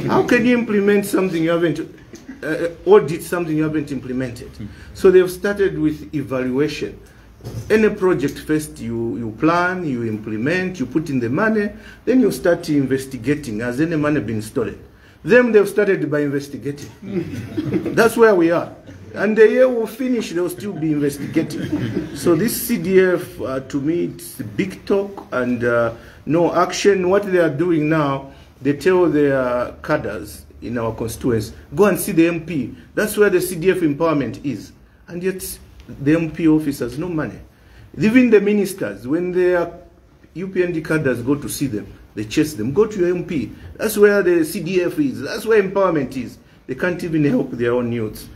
How can you implement something you haven't, audit something you haven't implemented? So they've started with evaluation. Any project first, you plan, you implement, you put in the money, then you start investigating. Has any money been stolen? Them, they've started by investigating. That's where we are. And the year will finish, they'll still be investigating. So this CDF, to me, it's a big talk and no action. What they are doing now, they tell their cadres in our constituents, go and see the MP. That's where the CDF empowerment is. And yet, the MP office has no money. Even the ministers, when their UPND cadres go to see them, they chase them. Go to your MP. That's where the CDF is. That's where empowerment is. They can't even help their own youths.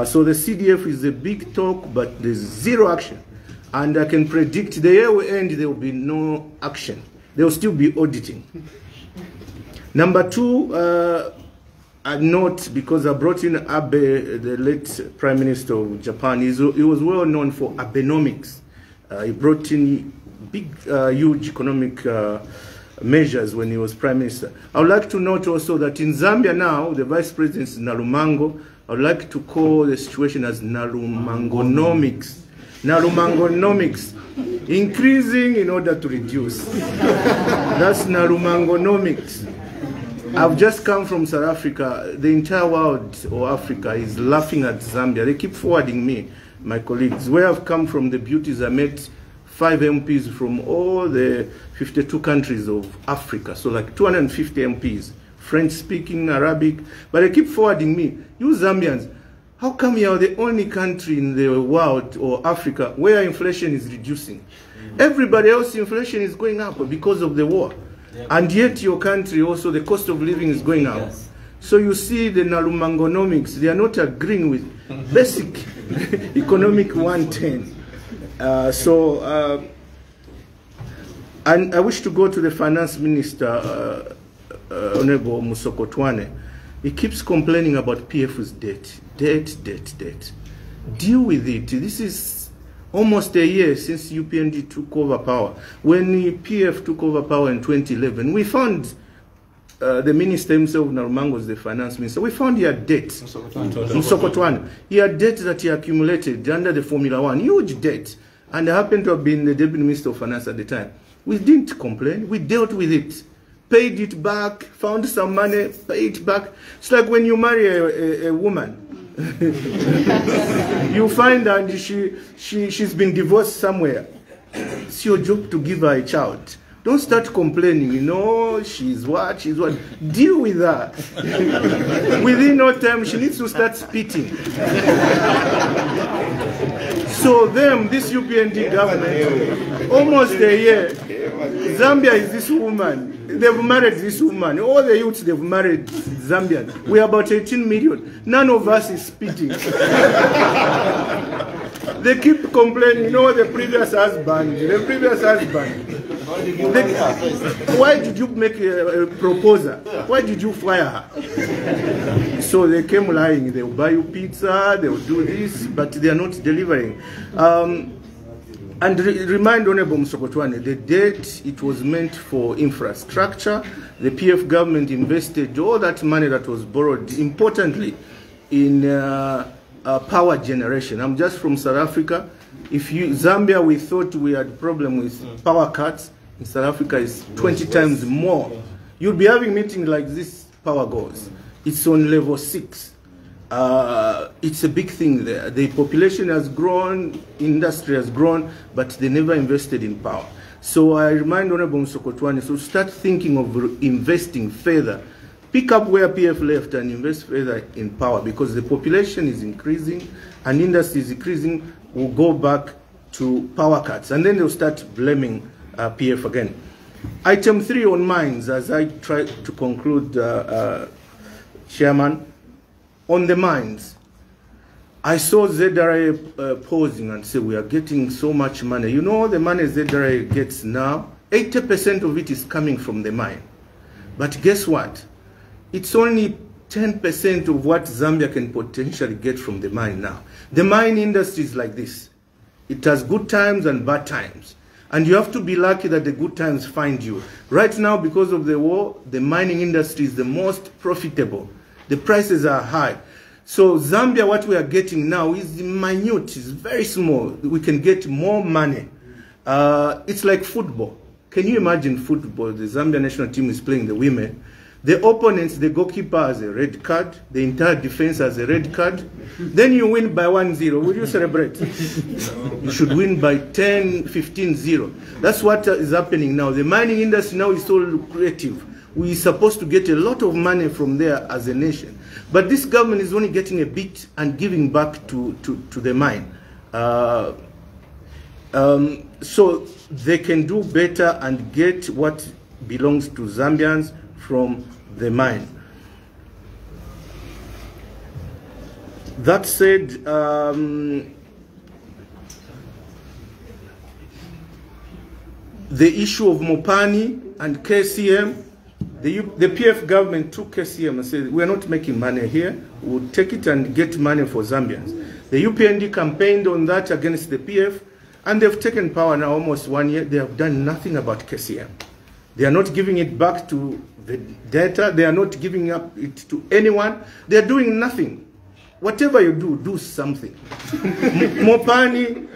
So the CDF is a big talk, but there's zero action. And I can predict the year will end, there will be no action. They will still be auditing. Number two, I note, because I brought in Abe, the late Prime Minister of Japan, he was well known for Abenomics. He brought in big, huge economic measures when he was Prime Minister. I would like to note also that in Zambia now, the Vice President is Nalumango. I would like to call the situation as Nalumangonomics. Nalumangonomics, increasing in order to reduce. That's Nalumangonomics. I've just come from South Africa. The entire world or Africa is laughing at Zambia. They keep forwarding me, my colleagues. Where I've come from, the beauties, I met 5 MPs from all the 52 countries of Africa. So like 250 MPs. French-speaking, Arabic, but they keep forwarding me. You Zambians, how come you are the only country in the world or Africa where inflation is reducing? Everybody else, inflation is going up because of the war. And yet your country also, the cost of living is going up. So you see the Nalumangonomics, they are not agreeing with basic economic 110. And I wish to go to the finance minister, Honorable Musokotwane. He keeps complaining about PF's debt. Debt. Deal with it. This is almost a year since UPND took over power. When PF took over power in 2011, we found the minister himself, Narumango, was the finance minister. We found he had debt. Msokotwane. He had debt that he accumulated under the Formula One, huge debt. And I happened to have been the deputy minister of finance at the time. We didn't complain. We dealt with it. Paid it back, found some money, paid it back. It's like when you marry a woman. You find that she's been divorced somewhere. It's your job to give her a child. Don't start complaining, you know, she's what. Deal with her. Within no time, she needs to start spitting. So this UPND government, almost a year, Zambia is this woman. They've married this woman. All the youths they've married Zambian. We're about 18 million. None of us is spitting. They keep complaining, you know, the previous husband. Why did you make a proposal? Why did you fire her? So they came lying. They'll buy you pizza, they'll do this, but they are not delivering. And remind Honorable Msokotwane, the debt, it was meant for infrastructure. The PF government invested all that money that was borrowed, importantly, in power generation. I'm just from South Africa. Zambia, we thought we had a problem with power cuts. In South Africa, it's 20 times more. You'll be having meetings like this, power goes. It's on level 6. It's a big thing there. The population has grown, industry has grown, but they never invested in power. So I remind Honorable Msokotwane, so start thinking of investing further. Pick up where PF left and invest further in power, because the population is increasing and industry is increasing. We'll go back to power cuts, and then they'll start blaming PF again. Item 3 on mines, as I try to conclude, Chairman. On the mines, I saw ZRA posing and say, we are getting so much money. You know, the money ZRA gets now, 80% of it is coming from the mine. But guess what? It's only 10% of what Zambia can potentially get from the mine now. The mine industry is like this. It has good times and bad times. And you have to be lucky that the good times find you. Right now, because of the war, the mining industry is the most profitable. The prices are high. So Zambia, what we are getting now is minute, it's very small. We can get more money. It's like football. Can you imagine football? The Zambia national team is playing the women. The opponents, the goalkeeper has a red card. The entire defense has a red card. Then you win by 1-0. Will you celebrate? You should win by 10, 15-0. That's what is happening now. The mining industry now is so lucrative. We're supposed to get a lot of money from there as a nation. But this government is only getting a bit and giving back to the mine. So they can do better and get what belongs to Zambians from the mine. That said, the issue of Mopani and KCM, the PF government took KCM and said, we're not making money here, we'll take it and get money for Zambians. The UPND campaigned on that against the PF, and they've taken power now almost 1 year. They have done nothing about KCM. They are not giving it back to the data. They are not giving up it to anyone. They are doing nothing. Whatever you do, do something. Mopani,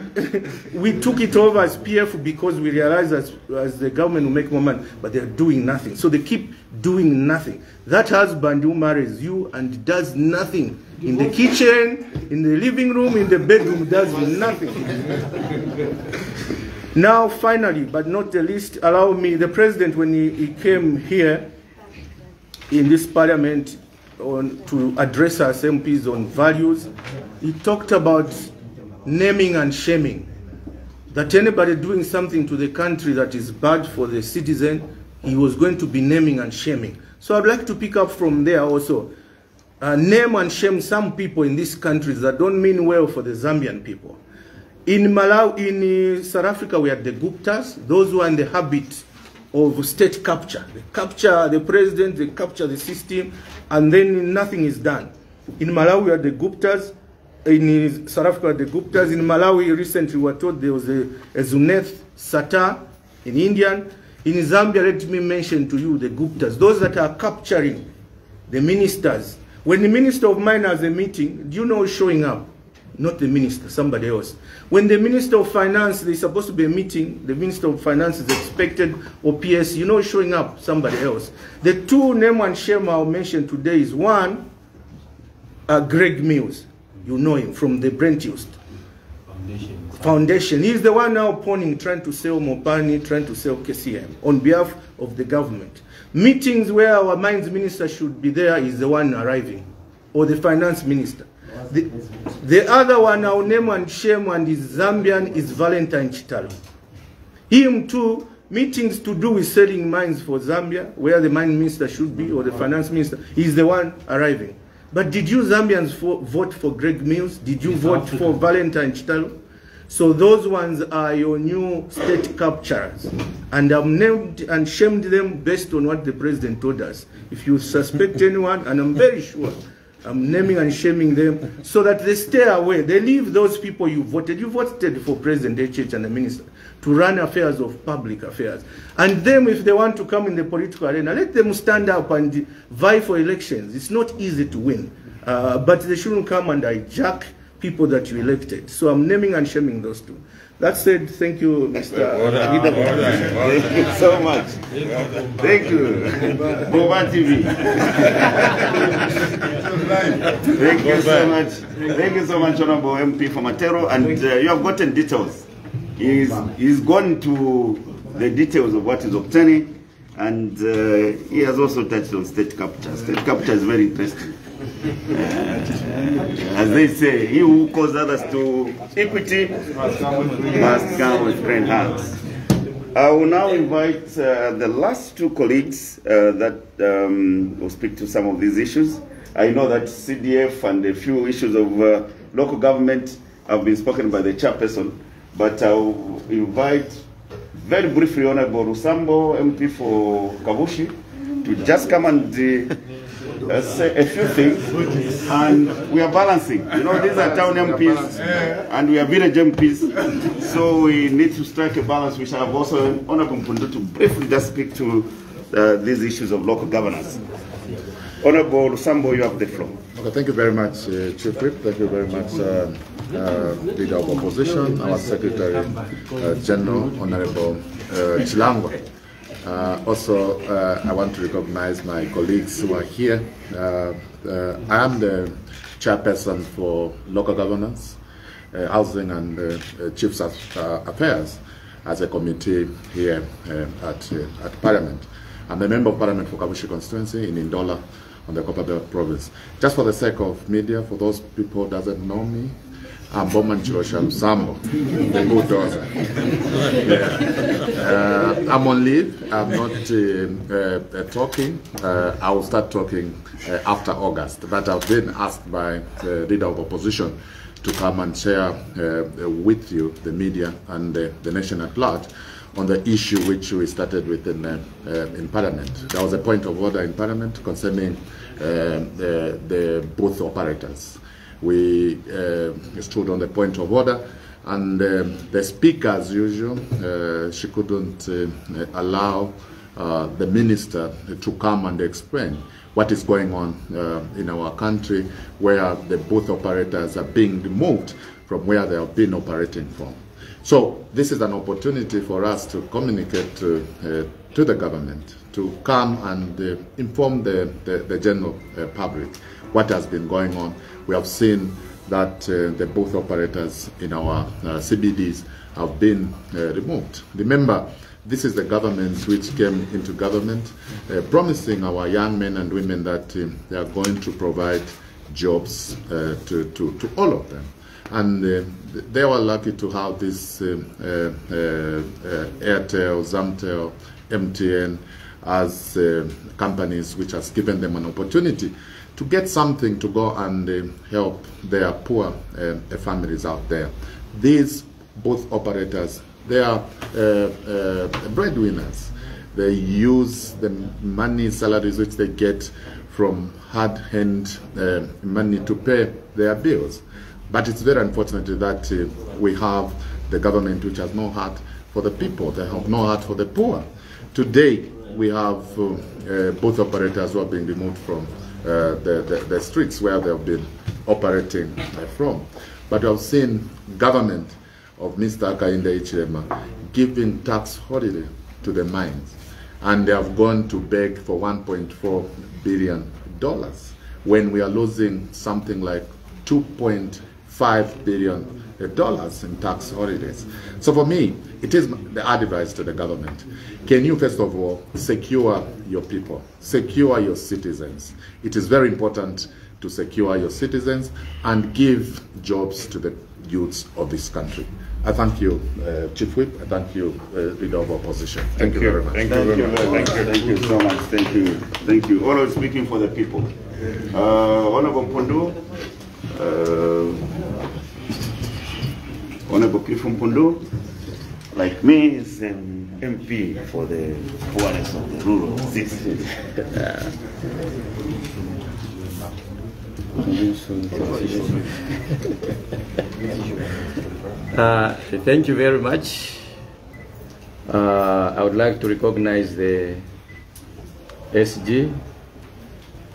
we took it over as PF because we realized as the government will make more money, but they are doing nothing. So they keep doing nothing. That husband who marries you and does nothing in the kitchen, in the living room, in the bedroom, does nothing. Now, finally, but not the least, allow me, the president, when he came here in this parliament to address us MPs on values, he talked about naming and shaming. That anybody doing something to the country that is bad for the citizen, he was going to be naming and shaming. So I'd like to pick up from there also. Name and shame some people in these countries that don't mean well for the Zambian people. In Malawi, in South Africa, we had the Guptas, those who are in the habit of state capture. They capture the president, they capture the system, and then nothing is done. In Malawi, we had the Guptas. In South Africa, the Guptas. In Malawi, recently we were told there was a Zuneth Satar in India. In Zambia, let me mention to you the Guptas, those that are capturing the ministers. When the Minister of Mine has a meeting, do you know who's showing up? Not the minister, somebody else. When the Minister of Finance, there's supposed to be a meeting, the Minister of Finance is expected, or PS, you know who's showing up? Somebody else. The two name and shame I'll mention today is one, Greg Mills. You know him from the Brent Used Foundation. He's the one now pawning, trying to sell Mopani, trying to sell KCM on behalf of the government. Meetings where our mines minister should be there is the one arriving, or the finance minister. The other one, our name and shame, and is Zambian, is Valentine Chitalo. Him too, meetings to do with selling mines for Zambia, where the mine minister should be, or the finance minister, is the one arriving. But did you Zambians vote for Greg Mills? Did you vote for Valentine Chitalo? So those ones are your new state capturers. And I've named and shamed them based on what the president told us. If you suspect anyone, and I'm very sure, I'm naming and shaming them so that they stay away. They leave those people you voted. You voted for President HH and the minister to run affairs of public affairs. And them, if they want to come in the political arena, let them stand up and vie for elections. It's not easy to win. But they shouldn't come and hijack people that you elected. So I'm naming and shaming those two. That said, thank you, Mr. Thank you so much. Thank you. Boba TV. Thank you so much. Thank you so much, Honorable MP for Matero. And you have gotten details. He's gone to the details of what is obtaining. And he has also touched on state capture. State capture is very interesting. As they say, he who calls others to equity must come with clean hands. I will now invite the last two colleagues that will speak to some of these issues. I know that CDF and a few issues of local government have been spoken by the chairperson, but I will invite very briefly Honorable Rusambo, MP for Kabushi, to just come and say a few things, and we are balancing. You know, these are town MPs, and we are village MPs, so we need to strike a balance, which I have also Honorable Mpundu to briefly just speak to these issues of local governance. Honorable Rusambo, you have the floor. Okay, thank you very much, Chief Whip. Thank you very much, Leader of Opposition, our Secretary General, Honorable Chilangwa. Also, I want to recognize my colleagues who are here. I am the chairperson for local governance, housing and chiefs affairs as a committee here at Parliament. I'm a member of Parliament for Kabushi constituency in Indola on the Copper Belt province. Just for the sake of media, for those people who doesn't know me, I'm Bowman Chirosha Sambo, the bulldozer. Yeah. I'm on leave. I'm not talking. I will start talking after August. But I've been asked by the Leader of Opposition to come and share with you, the media and the nation at large, on the issue which we started with in Parliament. There was a point of order in Parliament concerning the booth operators. We stood on the point of order, and the speaker, as usual, she couldn't allow the minister to come and explain what is going on in our country, where the booth operators are being removed from where they have been operating from. So this is an opportunity for us to communicate to the government, to come and inform the general public what has been going on. We have seen that the booth operators in our CBDs have been removed. Remember, this is the government which came into government promising our young men and women that they are going to provide jobs to all of them. And they were lucky to have this Airtel, Zamtel, MTN as companies which has given them an opportunity to get something to go and help their poor families out there. These both operators, they are breadwinners. They use the money, salaries which they get from hard-earned money to pay their bills. But it's very unfortunate that we have the government which has no heart for the people. They have no heart for the poor. Today, we have both operators who have been removed from the streets where they have been operating from. But I've seen government of Mr. Hakainde Hichilema giving tax holiday to the mines, and they have gone to beg for $1.4 billion when we are losing something like $2.5 billion in tax holidays. So for me, it is the advice to the government. Can you first of all secure your people, secure your citizens? It is very important to secure your citizens and give jobs to the youths of this country. I thank you, Chief Whip. I thank you, Leader of Opposition. Thank you very much. Thank you very much. Thank you so much. Thank you. Thank you. Always speaking for the people. Honorable Mpondo, Honorable Cliff Mpondo, like me, is an MP for the poorness of the rural citizens. Thank you very much. I would like to recognize the SG,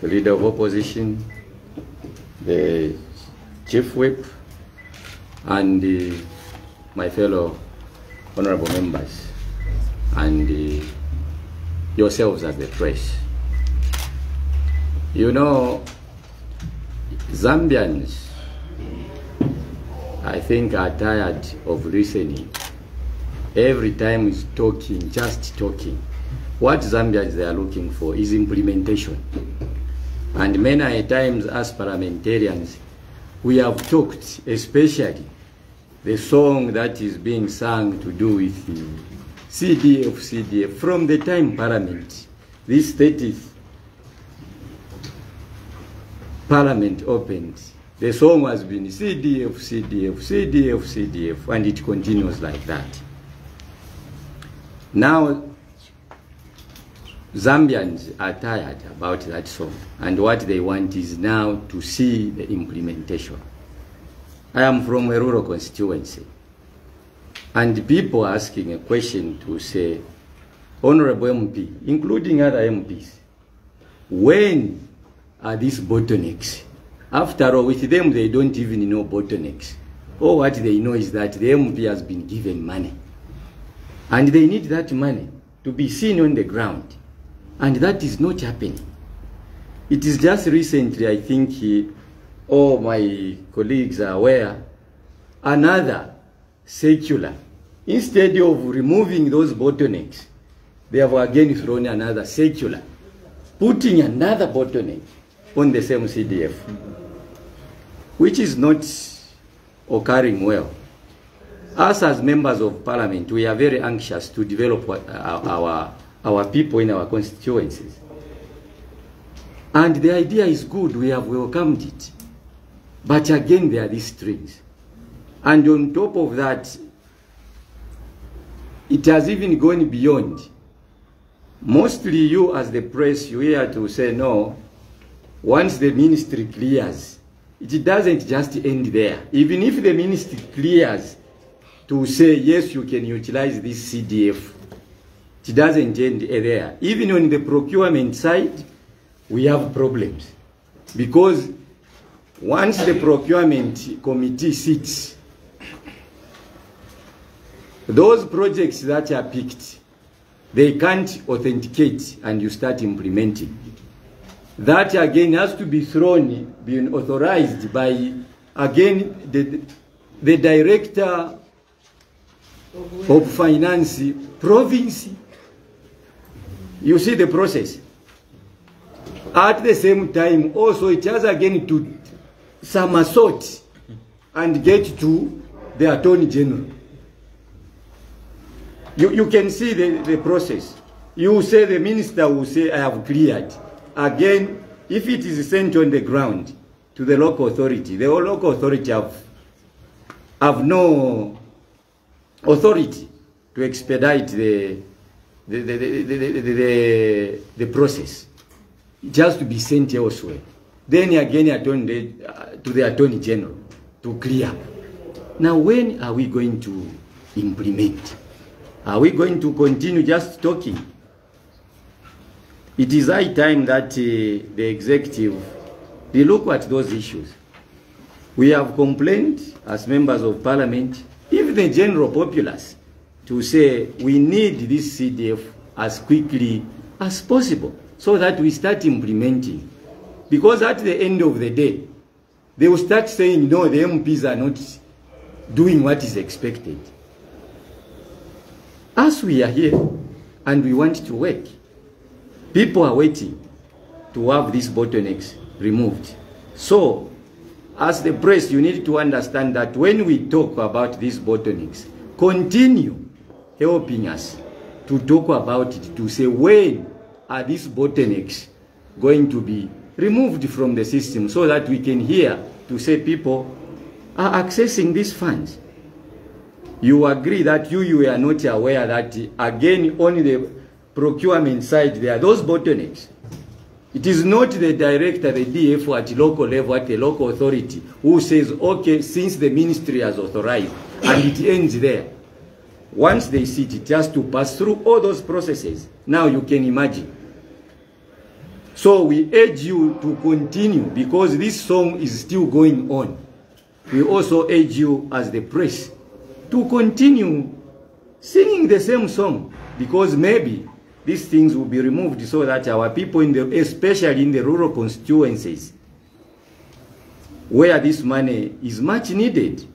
the Leader of Opposition, the Chief Whip, and my fellow honorable members, and yourselves as the press. You know, Zambians, I think, are tired of listening. Every time is talking, just talking. What Zambians they are looking for is implementation. And many times as parliamentarians, we have talked, especially the song that is being sung to do with the CDF, from the time Parliament, this 30th Parliament opened. The song has been CDF, and it continues like that. Now, Zambians are tired about that song, and what they want is now to see the implementation. I am from a rural constituency, and people are asking a question to say, Honorable MP, including other MPs, when are these bottlenecks? After all, with them, they don't even know bottlenecks. All what they know is that the MP has been given money, and they need that money to be seen on the ground. And that is not happening. It is just recently, I think, all my colleagues are aware, another secular, instead of removing those bottlenecks, they have again thrown another secular, putting another bottleneck on the same CDF, which is not occurring well. Us as members of parliament, we are very anxious to develop our people in our constituencies. And the idea is good, we have welcomed it. But again, there are these strings. And on top of that, it has even gone beyond. Mostly you as the press, you hear to say, no, once the ministry clears, it doesn't just end there. Even if the ministry clears to say, yes, you can utilize this CDF, it doesn't end there. Even on the procurement side, we have problems. Because once the procurement committee sits, those projects that are picked, they can't authenticate and you start implementing. That again has to be thrown, being authorized by, again, the director of finance, province. You see the process. At the same time, also it has again to somersault and get to the Attorney General. You can see the process. You say the minister will say, I have cleared. Again, if it is sent on the ground to the local authority, the local authority have no authority to expedite the process. It has to be sent elsewhere. Then again to the Attorney General to clear. Now when are we going to implement? Are we going to continue just talking it is high time that the executive, they look at those issues. We have complained as members of parliament, even the general populace, to say we need this CDF as quickly as possible so that we start implementing. Because at the end of the day, they will start saying, no, the MPs are not doing what is expected. As we are here and we want to work, people are waiting to have these bottlenecks removed. So, as the press, you need to understand that when we talk about these bottlenecks, continue helping us to talk about it, to say when are these bottlenecks going to be removed from the system so that we can hear to say people are accessing these funds. You agree that you are not aware that, again, on the procurement side, there are those bottlenecks. It is not the director, the DF at local level, at the local authority, who says, okay, since the ministry has authorized, and it ends there. Once they see it, it has to pass through all those processes. Now you can imagine. So we urge you to continue, because this song is still going on. We also urge you as the press to continue singing the same song, because maybe these things will be removed so that our people, especially in the rural constituencies, where this money is much needed,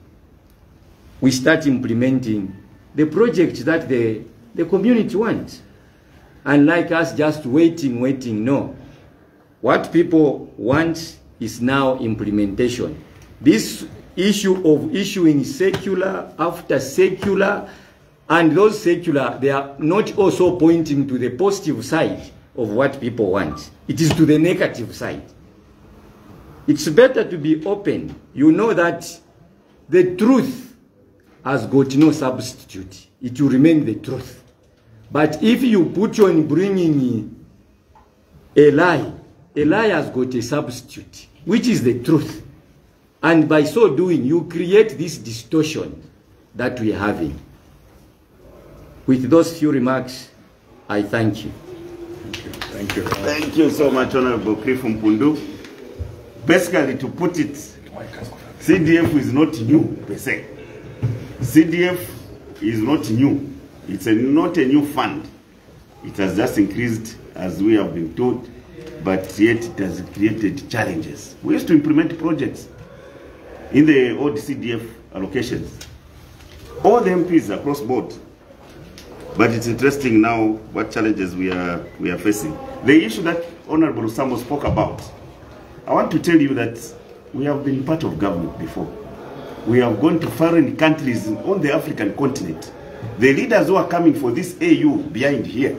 we start implementing the project that the community wants. And like us just waiting, no. What people want is now implementation. This issue of issuing secular after secular, and those secular, they are not also pointing to the positive side of what people want. It is to the negative side. It's better to be open. You know that the truth has got no substitute. It will remain the truth. But if you put on bringing a lie has got a substitute, which is the truth. And by so doing, you create this distortion that we are having. With those few remarks, I thank you. Thank you. Thank you so much, Honorable Clifford Mpundu. Basically, to put it, CDF is not new per se. CDF is not new. It's not a new fund. It has just increased, as we have been told, but yet it has created challenges. We used to implement projects in the old CDF allocations. All the MPs across board. But it's interesting now what challenges we are facing. The issue that Honorable Sambo spoke about, I want to tell you that we have been part of government before. We have gone to foreign countries on the African continent. The leaders who are coming for this AU behind here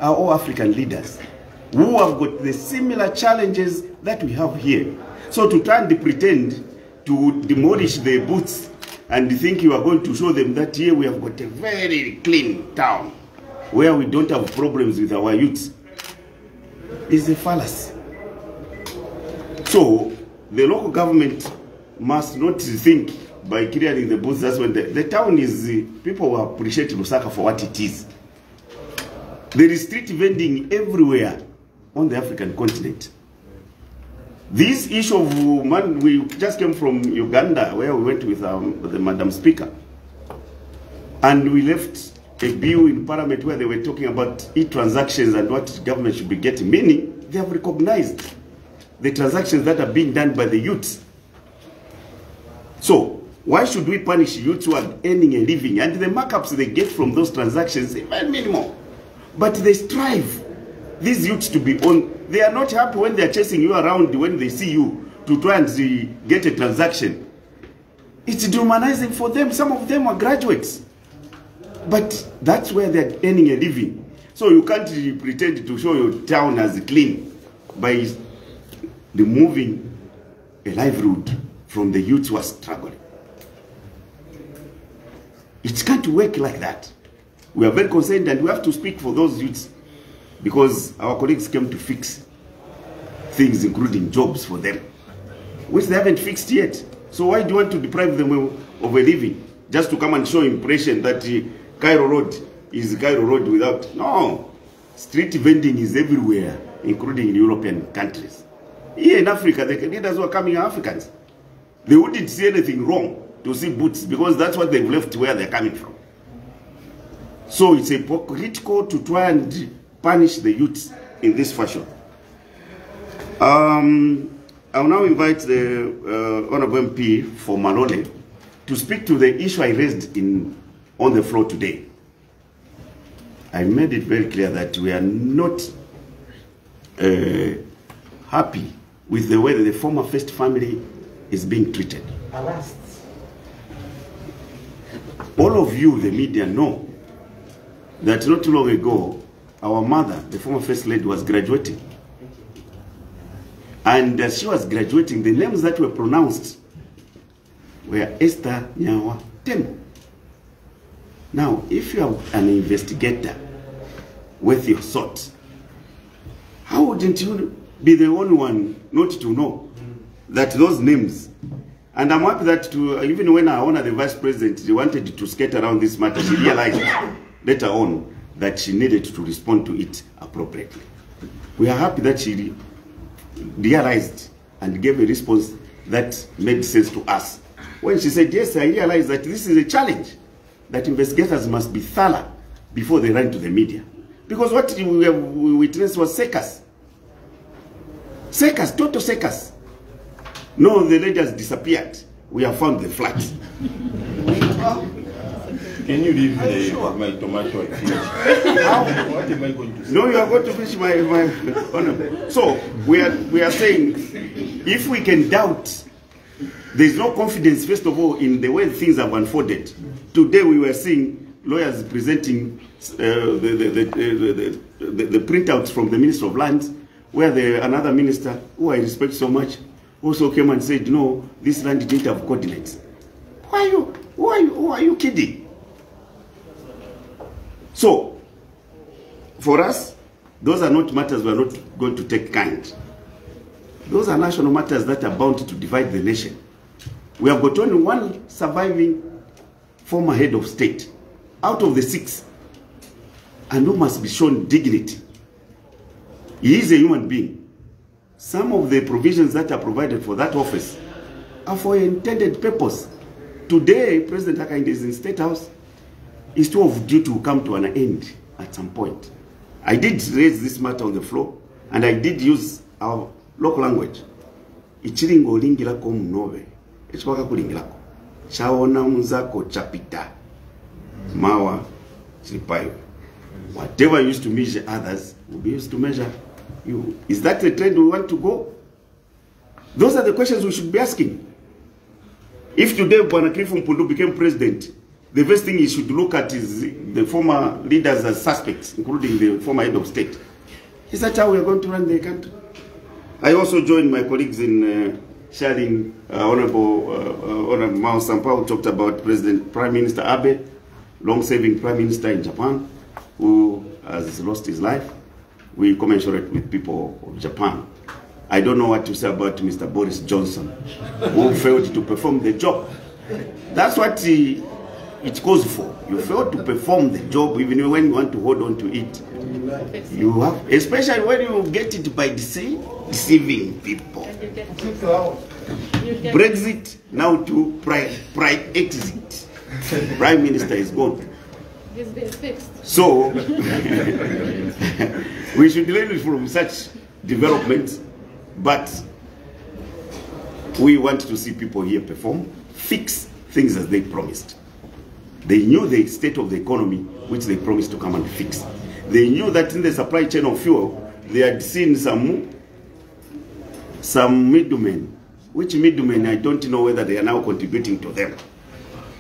are all African leaders who have got the similar challenges that we have here. So to try and pretend to demolish the booths and think you are going to show them that here we have got a very clean town where we don't have problems with our youths is a fallacy. So the local government must not think by clearing the booths, that's when the town is, people will appreciate Lusaka for what it is. There is street vending everywhere on the African continent. This issue of, we just came from Uganda, where we went with the Madam Speaker. And we left a bill in Parliament where they were talking about e-transactions and what government should be getting. Meaning, they have recognized the transactions that are being done by the youths. So, why should we punish youths who are earning a living? And the markups they get from those transactions are very minimal. But they strive, these youths, to be on. They are not happy when they are chasing you around when they see you to try and get a transaction. It's dehumanizing for them. Some of them are graduates. But that's where they're earning a living. So you can't pretend to show your town as clean by removing a livelihood from the youths who are struggling. It can't work like that. We are very concerned and we have to speak for those youths because our colleagues came to fix things, including jobs for them, which they haven't fixed yet. So why do you want to deprive them of a living? Just to come and show impression that Cairo Road is Cairo Road without... No. Street vending is everywhere, including in European countries. Here in Africa, the leaders who are coming are Africans. They wouldn't see anything wrong to see boots because that's what they've left where they're coming from. So it's hypocritical to try and punish the youths in this fashion. I'll now invite the Honorable MP for Malone to speak to the issue I raised on the floor today. I made it very clear that we are not happy with the way that the former first family is being treated. All of you, the media, know that not too long ago, our mother, the former first lady, was graduating. And as she was graduating, the names that were pronounced were Esther Nyawa Temu. Now, if you are an investigator with your salt, how wouldn't you be the only one not to know that those names? And I'm happy that even when our honor, the vice president, she wanted to skate around this matter, she realized later on that she needed to respond to it appropriately. We are happy that she realized and gave a response that made sense to us. When she said, yes, I realize that this is a challenge, that investigators must be thorough before they run to the media. Because what we witnessed was seekers. Seekers, total seekers. No, the lady has disappeared. We have found the flat. Can you leave my tomato and finish? What am I going to say? No, you are going to finish my honor. So, we are saying, if we can doubt, there is no confidence, first of all, in the way things have unfolded. Today we were seeing lawyers presenting the printouts from the Minister of Lands, where another minister, who I respect so much, also came and said, no, this land didn't have coordinates. Who are you kidding? So, for us, those are not matters we are not going to take kind. Those are national matters that are bound to divide the nation. We have got only one surviving former head of state out of the 6, and who must be shown dignity. He is a human being. Some of the provisions that are provided for that office are for intended purpose. Today, President Hakainde is in State House. It's too overdue to come to an end at some point. I did raise this matter on the floor, and I did use our local language. Ichiringo lingilako mnove. Echwaka kulingilako. Chaona muzako chapita. Mawa chilipayo. Whatever used to measure others will be used to measure you. Is that the trend we want to go? Those are the questions we should be asking. If today Bwana Clifford Mpundu became president, the first thing he should look at is the former leaders as suspects, including the former head of state. Is that how we are going to run the country? I also joined my colleagues in sharing Honorable Mao Sampa, who talked about Prime Minister Abe, long-serving Prime Minister in Japan, who has lost his life. We commensurate with people of Japan. I don't know what to say about Mr. Boris Johnson, who failed to perform the job. That's what it calls for. You fail to perform the job, even when you want to hold on to it. You have, especially when you get it by deceiving people. Brexit now to pride exit. Prime Minister is gone. He's been fixed. So we should learn from such developments, but we want to see people here perform, fix things as they promised. They knew the state of the economy, which they promised to come and fix. They knew that in the supply chain of fuel, they had seen some middlemen. Which middlemen, I don't know whether they are now contributing to them,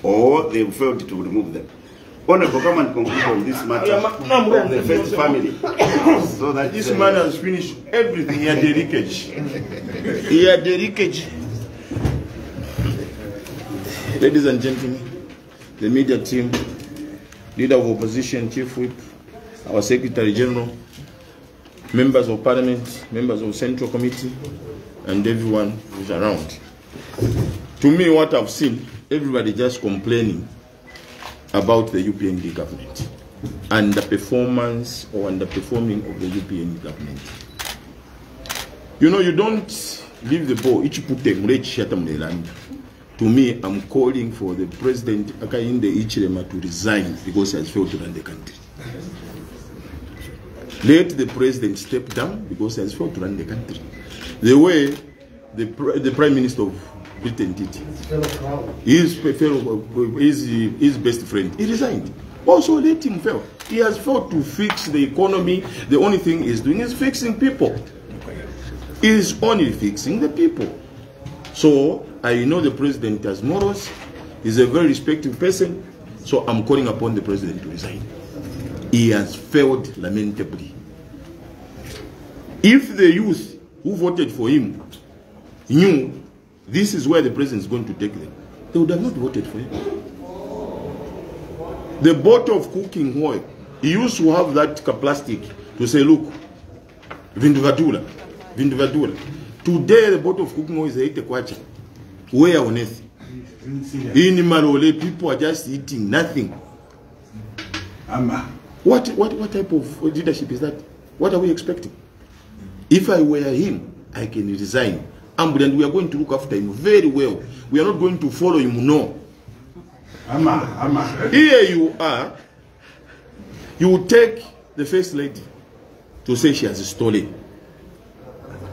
or they failed to remove them. Honorable, come and conclude on this matter of the first family. So that this man has finished everything. He had the leakage. He had the leakage. Ladies and gentlemen, the media team, leader of opposition, chief whip, our secretary general, members of parliament, members of central committee, and everyone who's around. To me, what I've seen, everybody just complaining about the UPND government. underperformance or underperforming of the UPN government. You know, you don't leave the ball, each put them, to me, I'm calling for the president Akainde Ichirema to resign because he has failed to run the country. Let the president step down because he has failed to run the country. The way the Prime Minister of Britain did, his best friend, he resigned. Also let him fail. He has failed to fix the economy. The only thing he's doing is fixing people. He is only fixing the people. So I know the president has morals. He's a very respected person. So I'm calling upon the president to resign. He has failed lamentably. If the youth who voted for him knew this is where the president is going to take them, they would have not voted for him. The bottle of cooking oil, he used to have that plastic to say, look, Vinduvadula, Vinduvadula. Today the bottle of cooking oil is 80 kwacha. Where on earth? In Malole, people are just eating nothing. What type of leadership is that? What are we expecting? If I were him, I can resign. And we are going to look after him very well. We are not going to follow him, no. Here you are. You take the first lady to say she has stolen.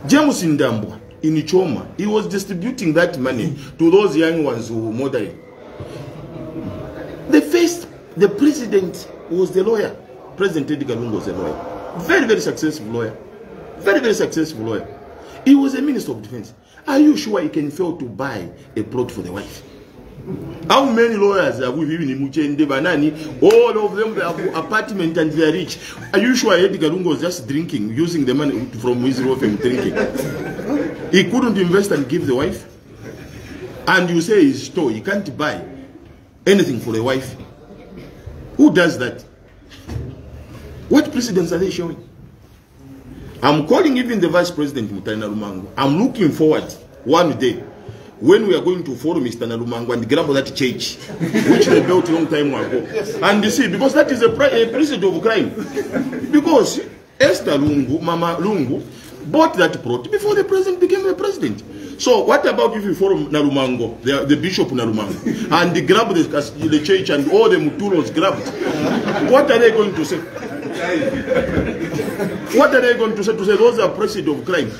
James Ndambwa in Ichoma, he was distributing that money to those young ones who were murdering. The president was the lawyer. President Edgar Lungu was a lawyer. Very, very successful lawyer. Very, very successful lawyer. He was a minister of defense. Are you sure he can fail to buy a plot for the wife? How many lawyers have we even in Muchende Banani? All of them have apartment and they are rich. Are you sure Edgar Lungu was just drinking, using the money from his law firm drinking? He couldn't invest and give the wife? And you say he's store, he can't buy anything for the wife? Who does that? What precedents are they showing? I'm calling even the Vice President Mutari Nalumango. I'm looking forward one day when we are going to follow Mr. Nalumango and grab that church, which they built a long time ago. And you see, because that is a precedent of crime. Because Esther Lungu, Mama Lungu, bought that plot before the president became the president. So what about if you follow Nalumango, the Bishop Nalumango, and they grab the church and all the Mutulos grabbed? What are they going to say? What are they going to say? To say those are precedent of crime?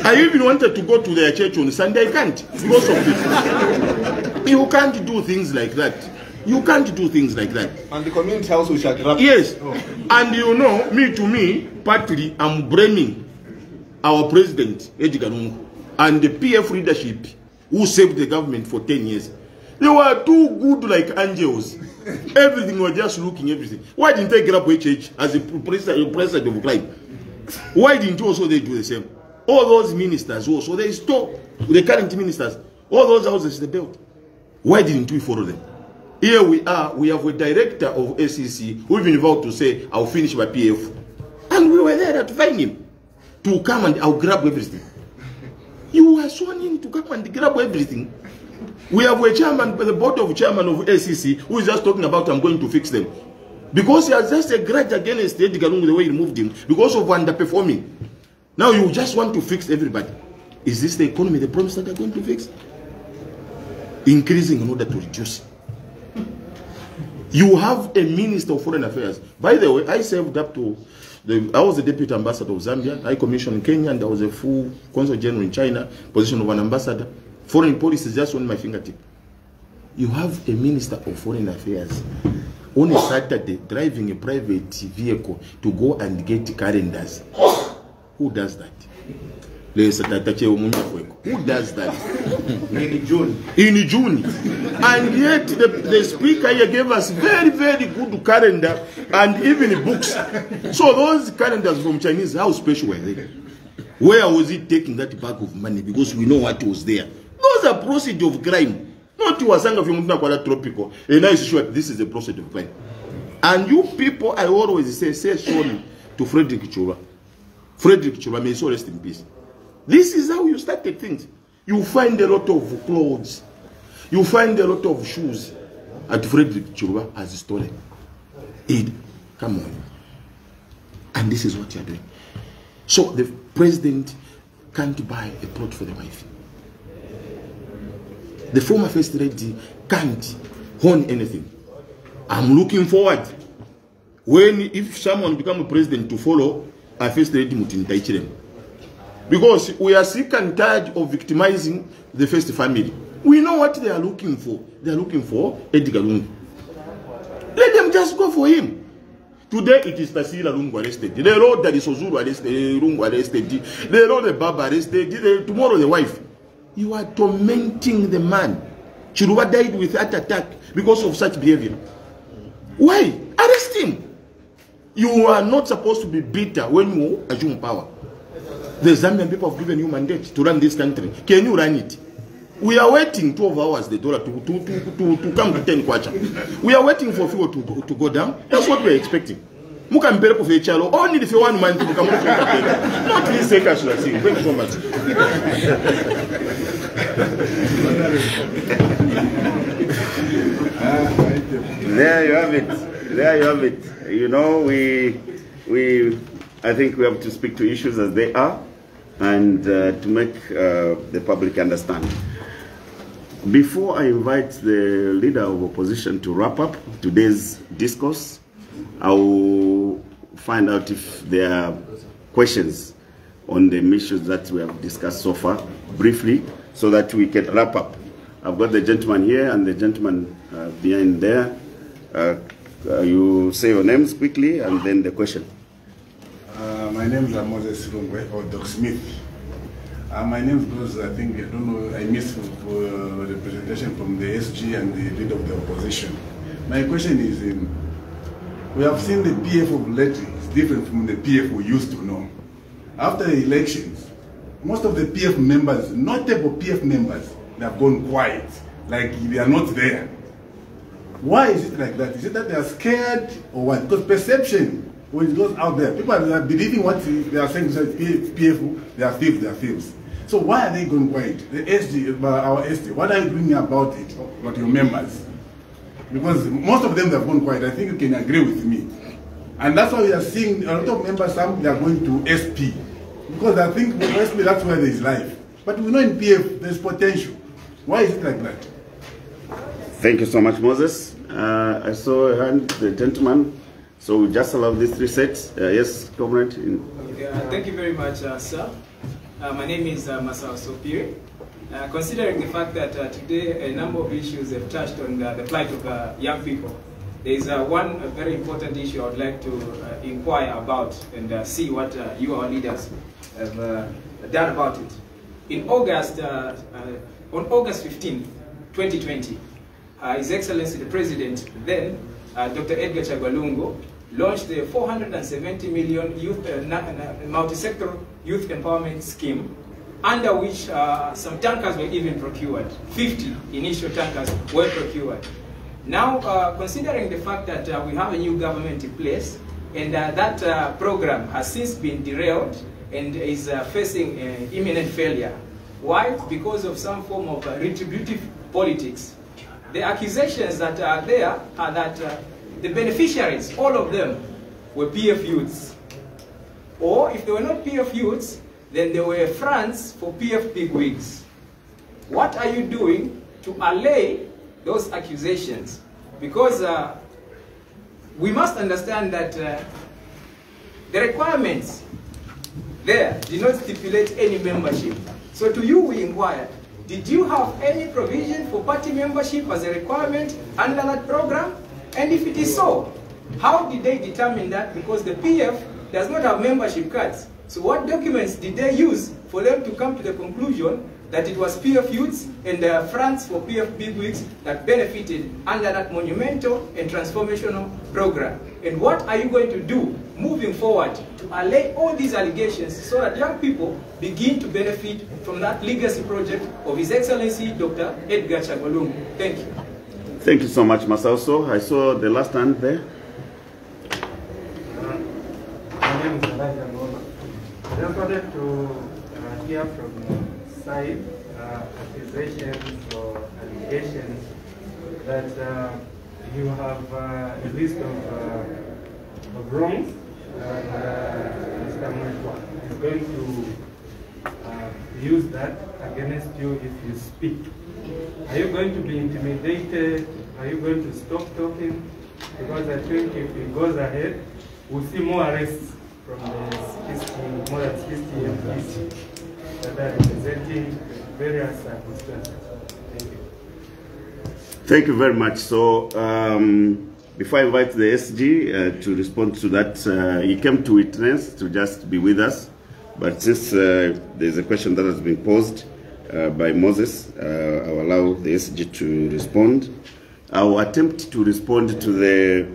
I even wanted to go to their church on Sunday. I can't because of this. You can't do things like that. You can't do things like that. And the community house we shall grab. Yes. And you know, me, partly, I'm blaming our president, Edgar Lungu, and the PF leadership who saved the government for 10 years. They were too good like angels. Everything was just looking everything. Why didn't they grab HH as a president of crime? Why didn't also they do the same? All those ministers also, they stole the current ministers. All those houses they built. Why didn't we follow them? Here we are, we have a director of SEC who even vowed to say, I'll finish my PF. And we were there to find him. To come and I'll grab everything. You were sworn in to come and grab everything. We have a chairman, the board of chairman of SEC, who is just talking about I'm going to fix them. Because he has just a grudge against Edgar Lungu the way he removed him. Because of underperforming. Now you just want to fix everybody. Is this the economy, the promise that they're going to fix? Increasing in order to reduce. You have a minister of foreign affairs. By the way, I served up to, I was the deputy ambassador of Zambia, High Commission in Kenya, and I was a full consul general in China, position of an ambassador. Foreign policy is just on my fingertip. You have a minister of foreign affairs on a Saturday driving a private vehicle to go and get calendars. Who does that? Who does that? In June. In June. And yet the speaker here gave us very, very good calendar and even books. So those calendars from Chinese, how special were they? Where was he taking that bag of money? Because we know what was there. Those are proceeds of crime. Not you are saying of tropical. And I sure this is a process of crime. And you people, I always say sorry to Frederick Chura. Frederick Chura, may so rest in peace. This is how you started things. You find a lot of clothes. You find a lot of shoes. And Frederick Chura has stolen. Come on. And this is what you're doing. So the president can't buy a plot for the wife. The former first lady can't own anything. I'm looking forward if someone become a president to follow a first lady Mutin. Because we are sick and tired of victimizing the first family. We know what they are looking for. They are looking for Edgar Lungu. Let them just go for him. Today it is Tasila Lungu arrested. They know that is Ozuru arrested, Lungu arrested. They know the Baba arrested. Tomorrow the wife. You are tormenting the man. Chiruba died with heart attack because of such behavior. Why? Arrest him. You are not supposed to be bitter when you assume power. The Zambian people have given you mandate to run this country. Can you run it? We are waiting 12 hours the dollar to come to 10 kwacha. We are waiting for fuel to go down. That's what we are expecting. Mukambere for chalo. Only if you want man to come not this second should I say. Thank you so much. There you have it. There you have it. You know, I think we have to speak to issues as they are, and to make the public understand. Before I invite the leader of opposition to wrap up today's discourse, I will find out if there are questions on the issues that we have discussed so far, briefly, so that we can wrap up. I've got the gentleman here and the gentleman behind there. You say your names quickly and then the question. My name is Moses Rungwe, or Doc Smith. My name goes, I think, I don't know, I missed the presentation from the SG and the leader of the opposition. My question is, we have seen the PF of lately is different from the PF we used to know. After the elections, most of the PF members, notable PF members, they have gone quiet, like they are not there. Why is it like that? Is it that they are scared or what? Because perception, when it goes out there, people are believing what they are saying, PF, they are thieves, they are thieves. So why are they going quiet? The SG, our SG, what are you doing about it, about your members? Because most of them have gone quiet. I think you can agree with me. And that's why we are seeing a lot of members, some they are going to SP. Because I think with SP, that's where there is life. But we know in PF, there's potential. Why is it like that? Thank you so much, Moses. I saw a hand, the gentleman. So we just allow these three sets. Yes, comrade. Thank you very much, sir. My name is Masao Sopiri. Considering the fact that today a number of issues have touched on the plight of young people, there is one very important issue I would like to inquire about and see what you, our leaders, have done about it. In August, on August 15, 2020, His Excellency the President, then Dr. Edgar Chagwa launched the 470 million youth multi-sector youth empowerment scheme, under which some tankers were even procured. 50 initial tankers were procured. Now, considering the fact that we have a new government in place, and that program has since been derailed and is facing imminent failure. Why? Because of some form of retributive politics. The accusations that are there are that the beneficiaries, all of them, were PF youths. Or if they were not PF youths, then they were fronts for PF bigwigs. What are you doing to allay those accusations? Because we must understand that the requirements there did not stipulate any membership. So to you we inquired, did you have any provision for party membership as a requirement under that program? And if it is so, how did they determine that? Because the PF does not have membership cards. So what documents did they use for them to come to the conclusion that it was PF youths and fronts for PF bigwigs that benefited under that monumental and transformational program? And what are you going to do moving forward to allay all these allegations so that young people begin to benefit from that legacy project of His Excellency Dr. Edgar Chagwa. Thank you. Thank you so much, Masauso. I saw the last hand there. My name is Elijah Ngoma. I just wanted to hear from your side accusations or allegations that you have a list of wrongs, and Mr. Mwetwa is going to use that against you if you speak. Are you going to be intimidated? Are you going to stop talking? Because I think if it goes ahead, we'll see more arrests from the more than 60 MPs that are representing various circumstances. Thank you. Thank you very much. So, before I invite the SG to respond to that, he came to witness to just be with us. But since there's a question that has been posed by Moses, I'll allow the SG to respond. I'll attempt to respond to the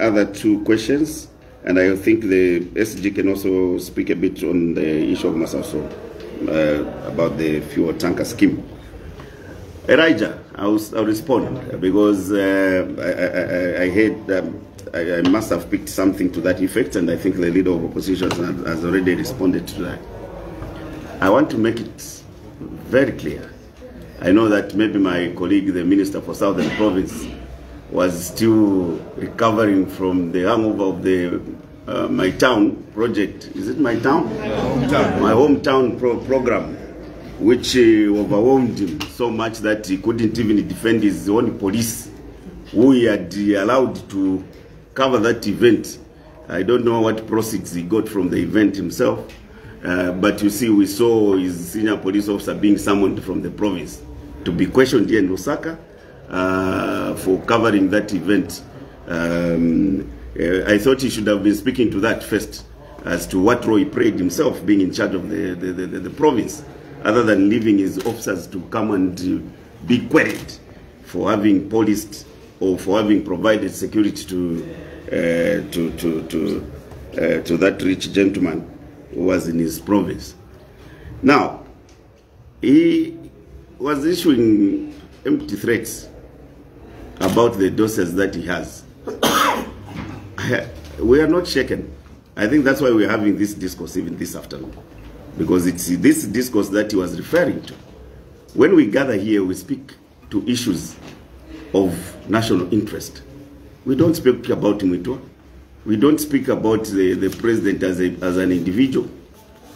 other two questions, and I think the SG can also speak a bit on the issue of Masaso, about the fuel tanker scheme. Elijah, I'll respond because I heard I must have picked something to that effect, and I think the leader of opposition has already responded to that. I want to make it very clear. I know that maybe my colleague, the Minister for Southern Province, was still recovering from the hangover of the My Town project. Is it My Town? My hometown program, which overwhelmed him so much that he couldn't even defend his own police, who he had allowed to cover that event. I don't know what proceeds he got from the event himself, but you see, we saw his senior police officer being summoned from the province to be questioned here in Lusaka for covering that event. I thought he should have been speaking to that first, as to what role he played himself being in charge of the province, other than leaving his officers to come and be queried for having policed or for having provided security to that rich gentleman who was in his province. Now, he was issuing empty threats about the doses that he has. We are not shaken. I think that's why we're having this discourse even this afternoon, because it's this discourse that he was referring to. When we gather here, we speak to issues of national interest. We don't speak about Mwetwa. We don't speak about the president as an individual.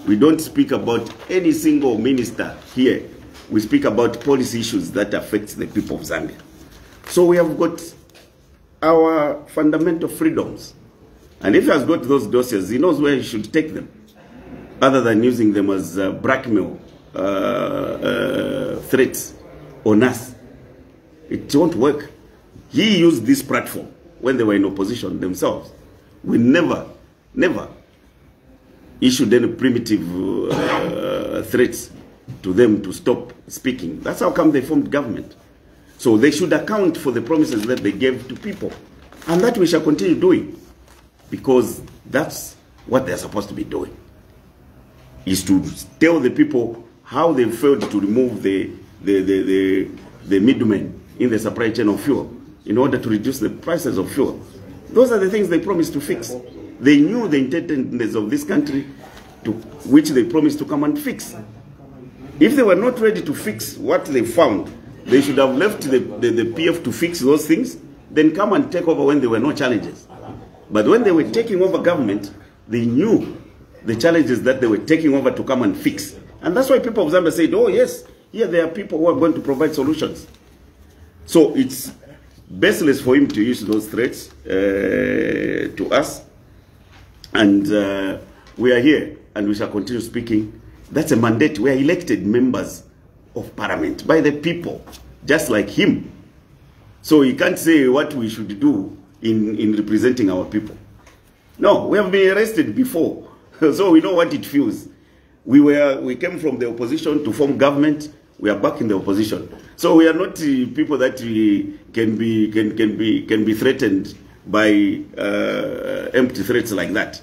We don't speak about any single minister here. We speak about policy issues that affect the people of Zambia. So we have got our fundamental freedoms. And if he has got those dossiers, he knows where he should take them, other than using them as blackmail threats on us. It won't work. He used this platform when they were in opposition themselves. We never issued any primitive threats to them to stop speaking. That's how come they formed government. So they should account for the promises that they gave to people. And that we shall continue doing, because that's what they're supposed to be doing, is to tell the people how they failed to remove the middlemen in the supply chain of fuel in order to reduce the prices of fuel. Those are the things they promised to fix. They knew the intentness of this country, to which they promised to come and fix. If they were not ready to fix what they found, they should have left the PF to fix those things, then come and take over when there were no challenges. But when they were taking over government, they knew the challenges that they were taking over to come and fix. And that's why people of Zambia said, oh yes, here there are people who are going to provide solutions. So it's baseless for him to use those threats to us. And we are here, and we shall continue speaking. That's a mandate. We are elected members of parliament by the people, just like him. So he can't say what we should do in representing our people. No, we have been arrested before, so we know what it feels. We came from the opposition to form government. We are back in the opposition. So we are not people that can be threatened by empty threats like that.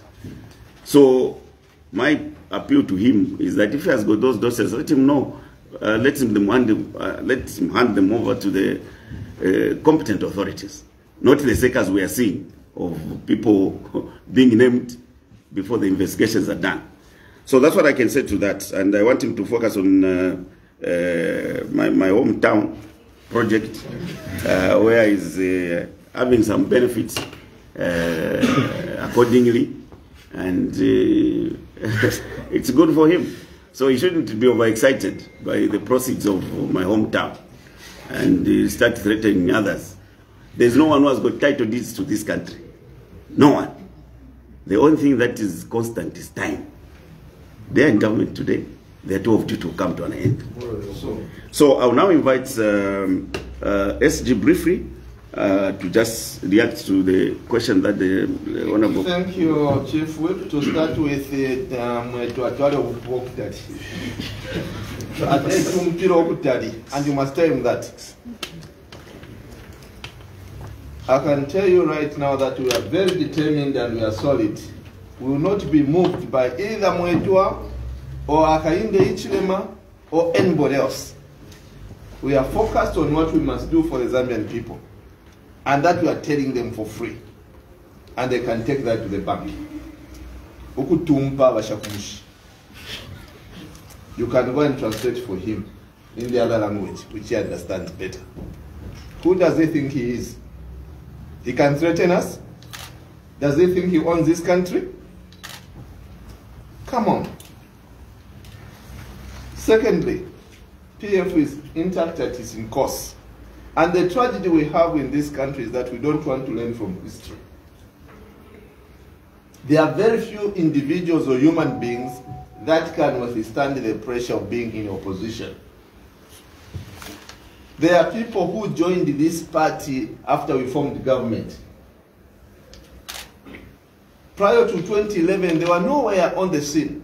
So my appeal to him is that if he has got those dossiers, let him know. Let him hand them over to the competent authorities, not the sakers we are seeing of people being named before the investigations are done. So that's what I can say to that, and I want him to focus on my hometown project where he's having some benefits accordingly, and it's good for him. So he shouldn't be overexcited by the proceeds of my hometown and start threatening others. There's no one who has got title deeds to this country. No one. The only thing that is constant is time. They are in government today. They are too of due to come to an end. So I'll now invite SG briefly to just react to the question that the Honorable... Thank you, Chief Whip. To start with, and you must tell him that. I can tell you right now that we are very determined and we are solid. We will not be moved by either Mwetua or Akainde Ichilema or anybody else. We are focused on what we must do for the Zambian people. And that we are telling them for free. And they can take that to the bank. Ukutumpa Bashakush. You can go and translate for him in the other language, which he understands better. Who does he think he is? He can threaten us? Does he think he owns this country? Come on. Secondly, PF is intact, that is in course. And the tragedy we have in this country is that we don't want to learn from history. There are very few individuals or human beings that can withstand the pressure of being in opposition. There are people who joined this party after we formed government. Prior to 2011, they were nowhere on the scene.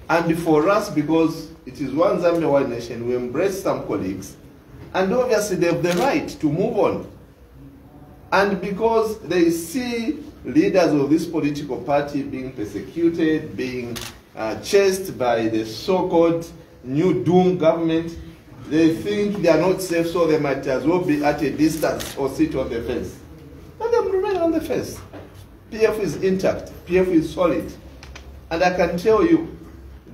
And for us, because it is one Zambia, one nation, we embrace some colleagues. And obviously they have the right to move on. And because they see leaders of this political party being persecuted, being chased by the so-called New Doom government, they think they are not safe, so they might as well be at a distance or sit on the fence. Let them remain on the fence. PF is intact. PF is solid. And I can tell you,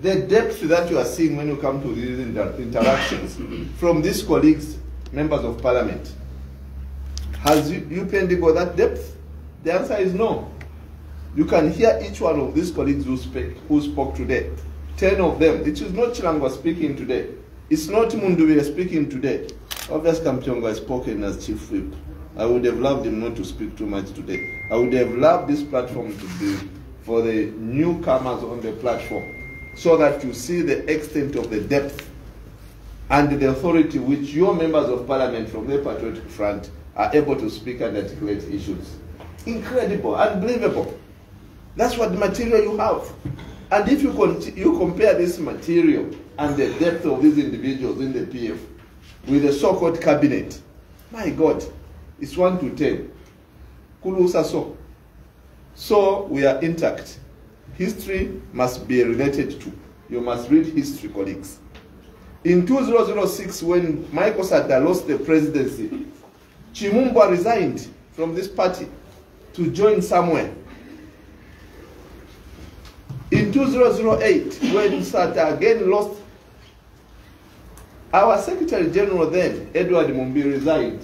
the depth that you are seeing when you come to these interactions from these colleagues, members of parliament, has UPND got that depth? The answer is no. You can hear each one of these colleagues who spoke today. 10 of them. It is not Chilangwa speaking today. It's not Munduwe speaking today. Obviously, Kamchongo has spoken as Chief Whip. I would have loved him not to speak too much today. I would have loved this platform to be for the newcomers on the platform, so that you see the extent of the depth and the authority which your members of parliament from the Patriotic Front are able to speak and articulate issues. Incredible, unbelievable. That's what the material you have. And if you compare this material and the depth of these individuals in the PF with the so-called cabinet, my God, it's 1 to 10. Kulusa so. So we are intact. History must be related to. You must read history, colleagues. In 2006, when Michael Sata lost the presidency, Chimumba resigned from this party to join somewhere. In 2008, when Sata again lost, our Secretary General then, Edward Mumbi, resigned.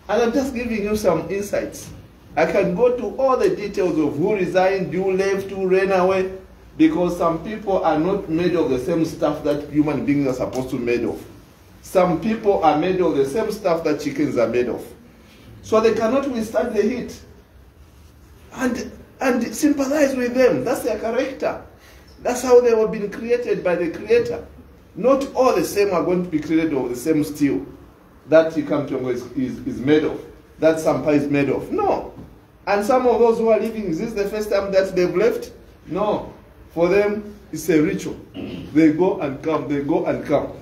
And I'm just giving you some insights. I can go to all the details of who resigned, who left, who ran away, because some people are not made of the same stuff that human beings are supposed to be made of. Some people are made of the same stuff that chickens are made of. So they cannot withstand the heat. And sympathize with them. That's their character. That's how they have been created by the Creator. Not all the same are going to be created of the same steel that Kamchongo is made of, that Sampa is made of. No. And some of those who are living, is this the first time that they've left? No. For them, it's a ritual. They go and come, they go and come.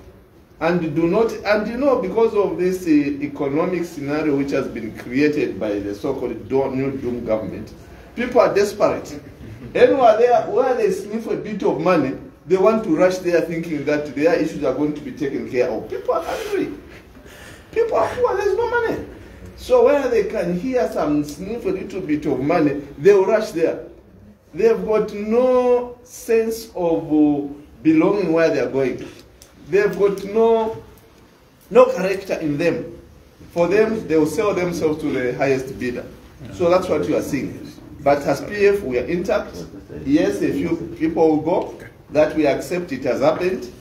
And do not, and you know, because of this economic scenario which has been created by the so-called New Doom government, people are desperate. Anywhere there, where they sniff a bit of money, they want to rush there thinking that their issues are going to be taken care of. People are hungry. People are poor, there's no money. So where they can hear some sniff a little bit of money, they will rush there. They've got no sense of belonging where they're going. They've got no no character in them. For them, they will sell themselves to the highest bidder. So that's what you are seeing. But as PF, we are intact. Yes, a few people will go. That we accept, it has happened.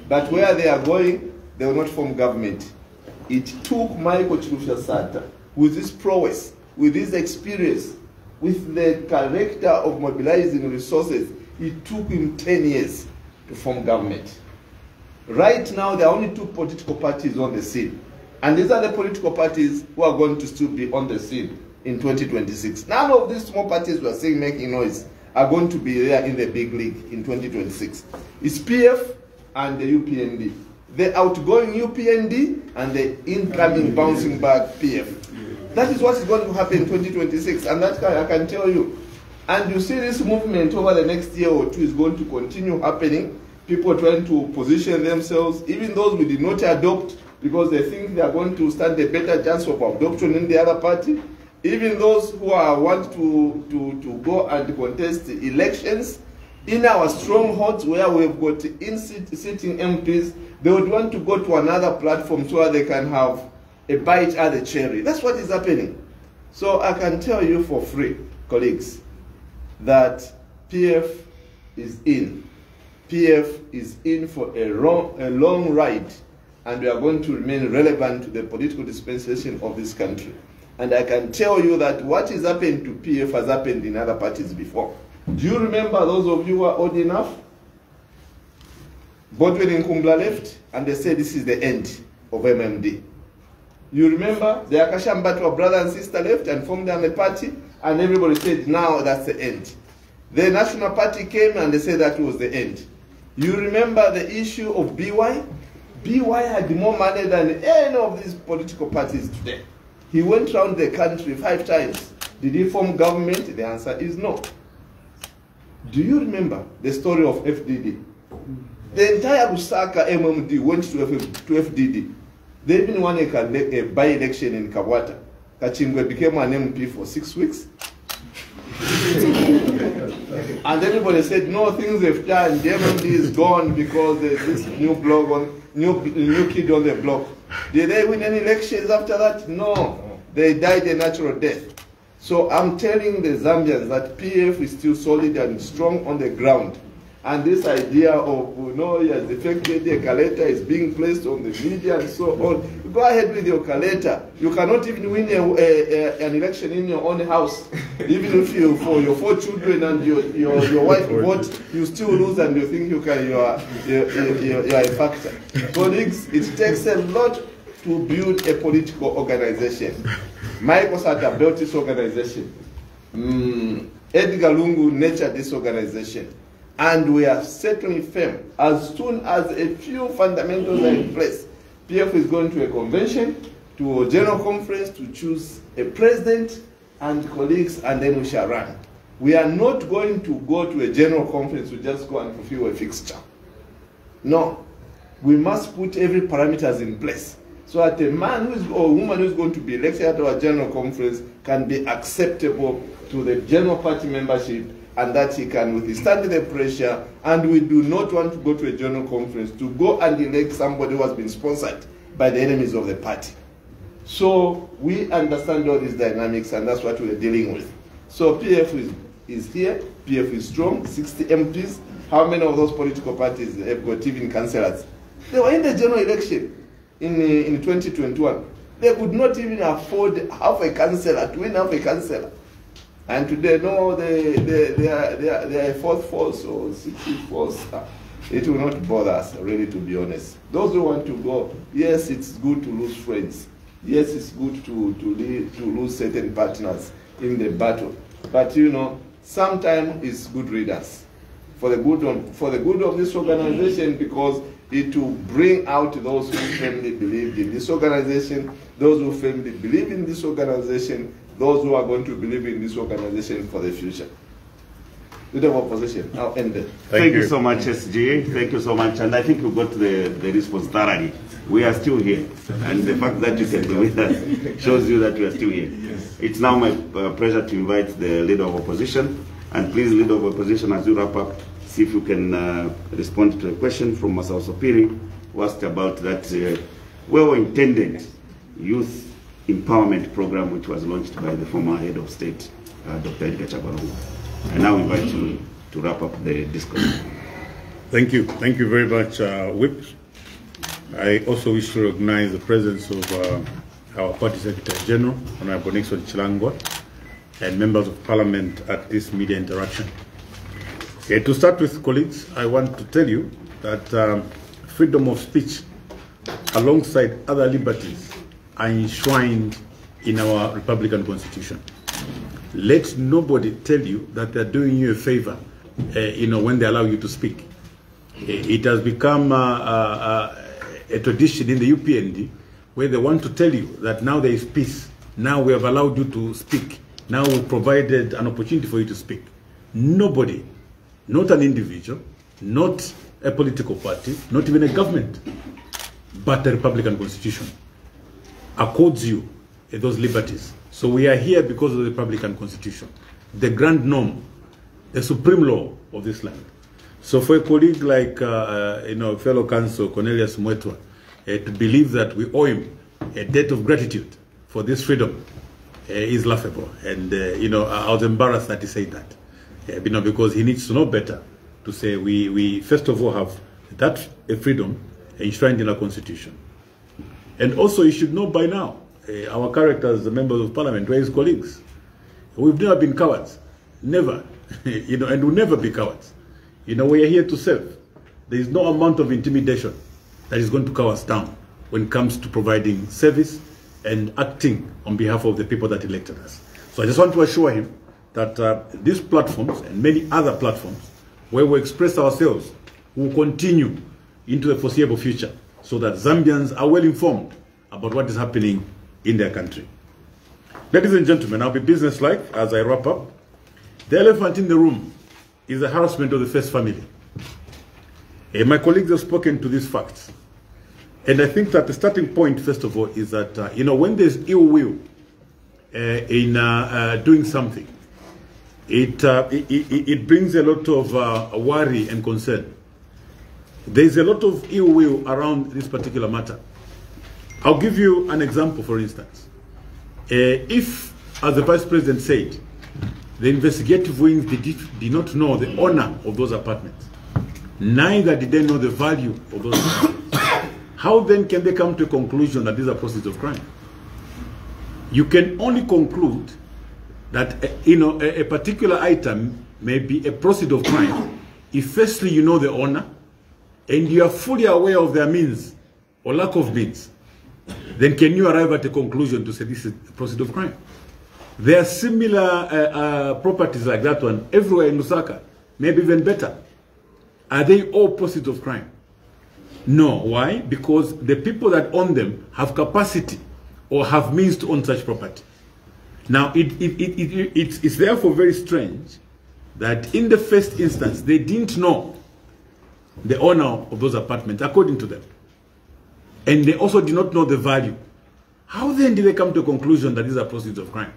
But where they are going, they will not form government. It took Michael Chirusha Sata, with his prowess, with his experience, with the character of mobilizing resources, it took him 10 years to form government. Right now, there are only 2 political parties on the scene. And these are the political parties who are going to still be on the scene in 2026. None of these small parties we are seeing making noise are going to be there in the big league in 2026. It's PF and the UPND. The outgoing UPND and the incoming bouncing back PF. That is what is going to happen in 2026, and that I can tell you. And you see this movement over the next year or 2 is going to continue happening. People trying to position themselves, even those we did not adopt, because they think they are going to stand a better chance of adoption in the other party. Even those who want to go and contest elections in our strongholds where we've got sitting MPs, they would want to go to another platform so they can have a bite at the cherry. That's what is happening. So I can tell you for free, colleagues, that PF is in. PF is in for a long ride, and we are going to remain relevant to the political dispensation of this country. And I can tell you that what is happening to PF has happened in other parties before. Do you remember those of you who are old enough? Bodwin and Kumbla left, and they said this is the end of MMD. You remember the Akashambatwa brother and sister left and formed a party, and everybody said now that's the end. The National Party came and they said that was the end. You remember the issue of BY? BY had more money than any of these political parties today. He went around the country 5 times. Did he form government? The answer is no. Do you remember the story of FDD? The entire Lusaka MMD went to FDD. They even won a by-election in Kawata. Kachingwe became an MP for 6 weeks. And everybody said, no, things have changed. The MMD is gone because there's this new kid on the block. Did they win any elections after that? No. They died a natural death. So I'm telling the Zambians that PF is still solid and strong on the ground. And this idea of, he has defected, a caleta is being placed on the media and so on. Go ahead with your caleta. You cannot even win an election in your own house. Even if for your 4 children and your wife vote, you still lose and you think you are a factor. Colleagues, it takes a lot to build a political organization. Michael Sata built this organization. Edgar Lungu nurtured this organization. And we are certainly firm. As soon as a few fundamentals are in place, PF is going to a convention, to a general conference to choose a president and colleagues, and then we shall run. We are not going to go to a general conference to just go and fulfill a fixture. No. We must put every parameters in place so that a man or a woman who is going to be elected at our general conference can be acceptable to the general party membership, and that he can withstand the pressure. And we do not want to go to a general conference to go and elect somebody who has been sponsored by the enemies of the party. So we understand all these dynamics, and that's what we're dealing with. So PF is here, PF is strong, 60 MPs. How many of those political parties have got even councillors? They were in the general election in 2021. They could not even afford half a councillor, to win half a councillor. And today, no, they are a fourth force or 60th force. It will not bother us, really, to be honest. Those who want to go, yes, it's good to lose friends. Yes, it's good to lose certain partners in the battle. But, sometimes it's good readers. For the good of this organization, because it will bring out those who firmly believe in this organization, those who firmly believe in this organization, those who are going to believe in this organization for the future. Leader of opposition, I'll end it. Thank you so much, SG. Thank you so much. And I think you got the response thoroughly. We are still here. And the fact that you can be with us shows you that we are still here. Yes. It's now my pleasure to invite the Leader of Opposition. And please, Leader of Opposition, as you wrap up, see if you can respond to a question from Masao Sopiri, who asked about that well-intended youth empowerment program which was launched by the former head of state, Dr. Davi-tech-media. I now invite you to wrap up the discussion. Thank you. Thank you very much, Whip. I also wish to recognize the presence of our Party Secretary General, Honorable Nixon Chilangwa, and members of Parliament at this media interaction. To start with, colleagues, I want to tell you that freedom of speech, alongside other liberties, are enshrined in our Republican Constitution. Let nobody tell you that they're doing you a favor, when they allow you to speak. It has become a tradition in the UPND where they want to tell you that now there is peace. Now we have allowed you to speak. Now we've provided an opportunity for you to speak. Nobody, not an individual, not a political party, not even a government, but the Republican Constitution accords you those liberties. So we are here because of the Republican Constitution, the grand norm, the supreme law of this land. So for a colleague like, fellow counsel Cornelius Mwetwa, to believe that we owe him a debt of gratitude for this freedom is laughable. And, I was embarrassed that he said that, because he needs to know better to say we first of all have that freedom enshrined in our Constitution. And also you should know by now, our characters, the members of Parliament, were his colleagues. We've never been cowards, never, and we'll never be cowards. We are here to serve. There is no amount of intimidation that is going to cow us down when it comes to providing service and acting on behalf of the people that elected us. So I just want to assure him that these platforms and many other platforms where we express ourselves will continue into the foreseeable future so that Zambians are well informed about what is happening in their country. Ladies and gentlemen, I'll be businesslike as I wrap up. The elephant in the room is the harassment of the first family. My colleagues have spoken to these facts. And I think that the starting point, first of all, is that, when there's ill will in doing something, it brings a lot of worry and concern. There's a lot of ill will around this particular matter. I'll give you an example, for instance. If, as the Vice President said, the investigative wings did not know the owner of those apartments, neither did they know the value of those apartments, how then can they come to a conclusion that these are proceeds of crime? You can only conclude that a particular item may be a proceed of crime if firstly you know the owner and you are fully aware of their means or lack of means. Then can you arrive at a conclusion to say this is a proceed of crime? There are similar properties like that one everywhere in Lusaka, maybe even better. Are they all proceeds of crime? No. Why? Because the people that own them have capacity or have means to own such property. Now, it's therefore very strange that in the first instance, they didn't know the owner of those apartments, according to them. And they also did not know the value. How then did they come to a conclusion that these are proceeds of crime?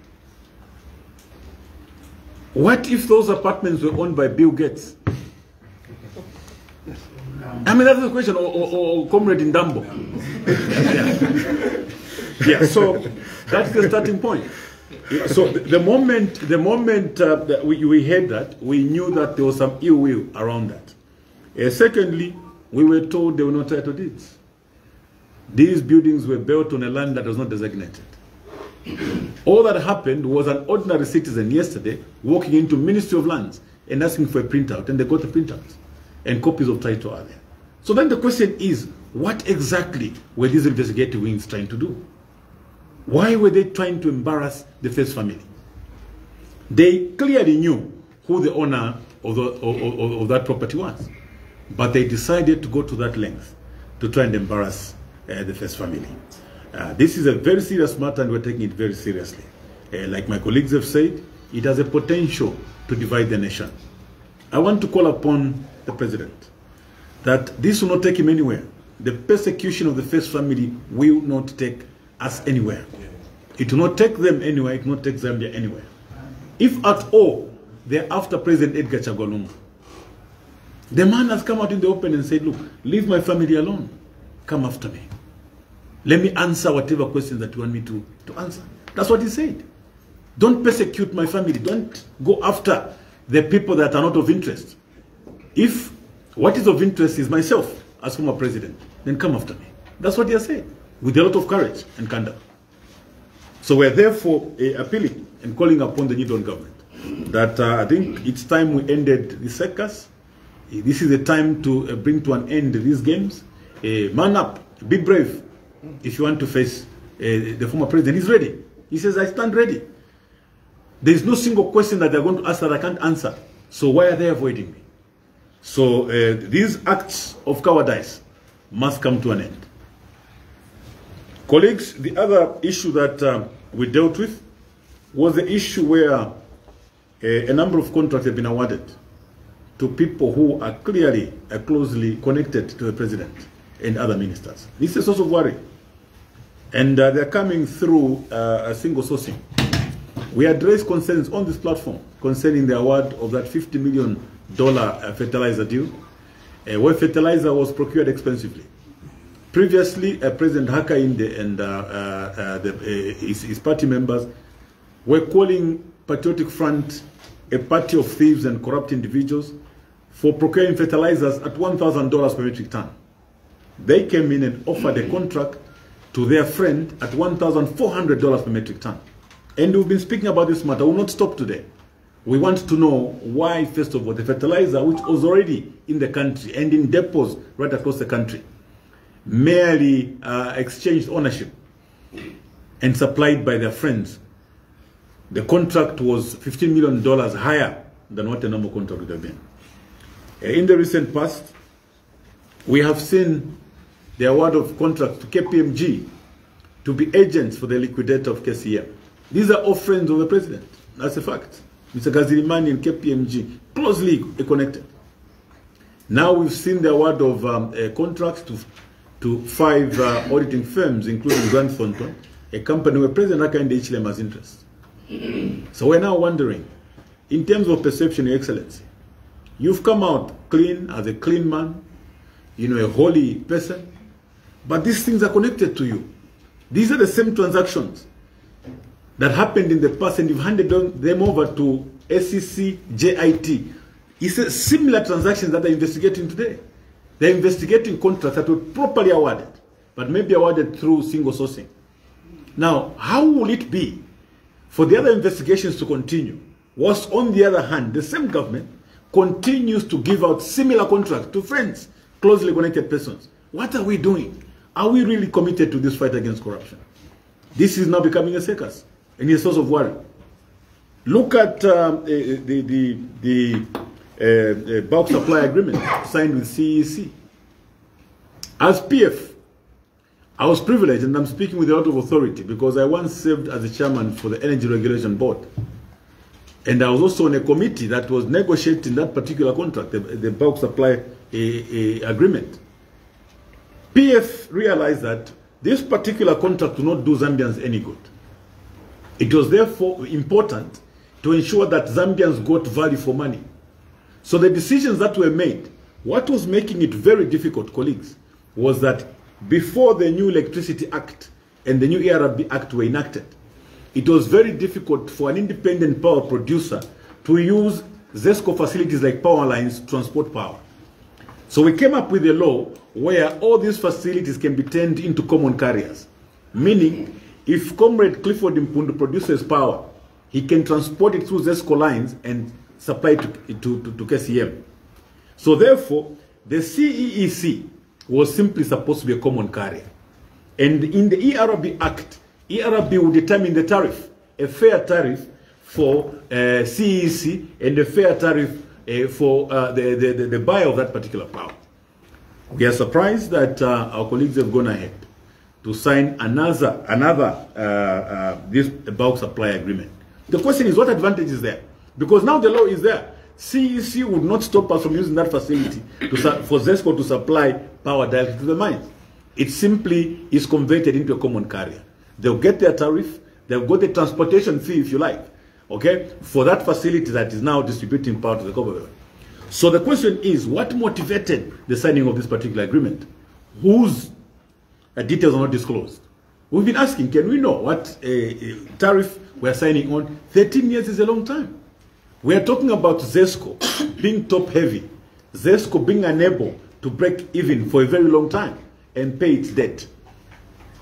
What if those apartments were owned by Bill Gates? I mean, that's the question, or Comrade Ndambo. Yeah, so that's the starting point. So the moment that we heard that, we knew that there was some ill will around that. Secondly, we were told there were no title deeds. These buildings were built on a land that was not designated. All that happened was an ordinary citizen yesterday walking into Ministry of Lands and asking for a printout, and they got the printouts, and copies of title are there. So then the question is, what exactly were these investigative wings trying to do? Why were they trying to embarrass the first family? They clearly knew who the owner of that property was, but they decided to go to that length to try and embarrass the first family. This is a very serious matter, and we're taking it very seriously. Like my colleagues have said, it has a potential to divide the nation. I want to call upon the President that this will not take him anywhere. The persecution of the first family will not take us anywhere. It will not take them anywhere. It will not take Zambia anywhere. If at all they're after President Edgar Chagwa Lungu, the man has come out in the open and said, look, leave my family alone. Come after me. Let me answer whatever questions that you want me to answer. That's what he said. Don't persecute my family. Don't go after the people that are not of interest. If what is of interest is myself as former president, then come after me. That's what he has said, with a lot of courage and candor. So we're therefore appealing and calling upon the Newton government that I think it's time we ended the circus. This is the time to bring to an end these games. Man up, be brave if you want to face the former president. He's ready. He says, I stand ready. There is no single question that they're going to ask that I can't answer. So why are they avoiding me? So these acts of cowardice must come to an end. Colleagues, the other issue that we dealt with was the issue where a number of contracts have been awarded to people who are clearly closely connected to the president and other ministers. This is a source of worry. And they're coming through a single sourcing. We addressed concerns on this platform concerning the award of that $50 million fertilizer deal, where fertilizer was procured expensively. Previously, President Hakainde and his party members were calling Patriotic Front a party of thieves and corrupt individuals for procuring fertilizers at $1,000 per metric ton. They came in and offered a contract to their friend at $1,400 per metric ton. And we've been speaking about this matter. We will not stop today. We want to know why, first of all, the fertilizer, which was already in the country and in depots right across the country, merely exchanged ownership and supplied by their friends. The contract was $15 million higher than what a normal contract would have been. In the recent past, we have seen the award of contracts to KPMG to be agents for the liquidator of KCM. These are all friends of the president. That's a fact. Mr. Gazirimani and KPMG closely connected. Now we've seen the award of contracts to 5 auditing firms, including Grant Thornton, a company where President Hakainde Hichilema has interest. So we're now wondering, in terms of perception, Your Excellency, you've come out clean as a clean man, you know, a holy person, but these things are connected to you. These are the same transactions that happened in the past, and you've handed them over to SEC, JIT. It's a similar transactions that they're investigating today. They're investigating contracts that were properly awarded, but maybe awarded through single sourcing. Now, how will it be for the other investigations to continue, whilst on the other hand, the same government continues to give out similar contracts to friends, closely connected persons? What are we doing? Are we really committed to this fight against corruption? This is now becoming a circus and a source of worry. Look at the bulk supply agreement signed with CEC. As PF, I was privileged, and I'm speaking with a lot of authority, because I once served as the chairman for the Energy Regulation Board. And I was also on a committee that was negotiating that particular contract, the bulk supply agreement. PF realized that this particular contract will not do Zambians any good. It was therefore important to ensure that Zambians got value for money. So the decisions that were made, what was making it very difficult, colleagues, was that before the new Electricity Act and the new ERB Act were enacted, it was very difficult for an independent power producer to use ZESCO facilities like power lines to transport power. So we came up with a law where all these facilities can be turned into common carriers, meaning if Comrade Clifford Mpundu produces power, he can transport it through ZESCO lines and supply it to KCM. So therefore, the CEEC was simply supposed to be a common carrier. And in the ERB Act, ERB will determine the tariff, a fair tariff for CEC and a fair tariff for the buyer of that particular power. We are surprised that our colleagues have gone ahead to sign another this bulk supply agreement. The question is, what advantage is there? Because now the law is there. CEC would not stop us from using that facility for ZESCO to supply power directly to the mines. It simply is converted into a common carrier. They'll get their tariff, they'll get the transportation fee, if you like, okay, for that facility that is now distributing power to the government. So the question is, what motivated the signing of this particular agreement? Whose details are not disclosed. We've been asking, can we know what tariff we're signing on? 13 years is a long time. We are talking about ZESCO being top heavy, ZESCO being unable to break even for a very long time and pay its debt.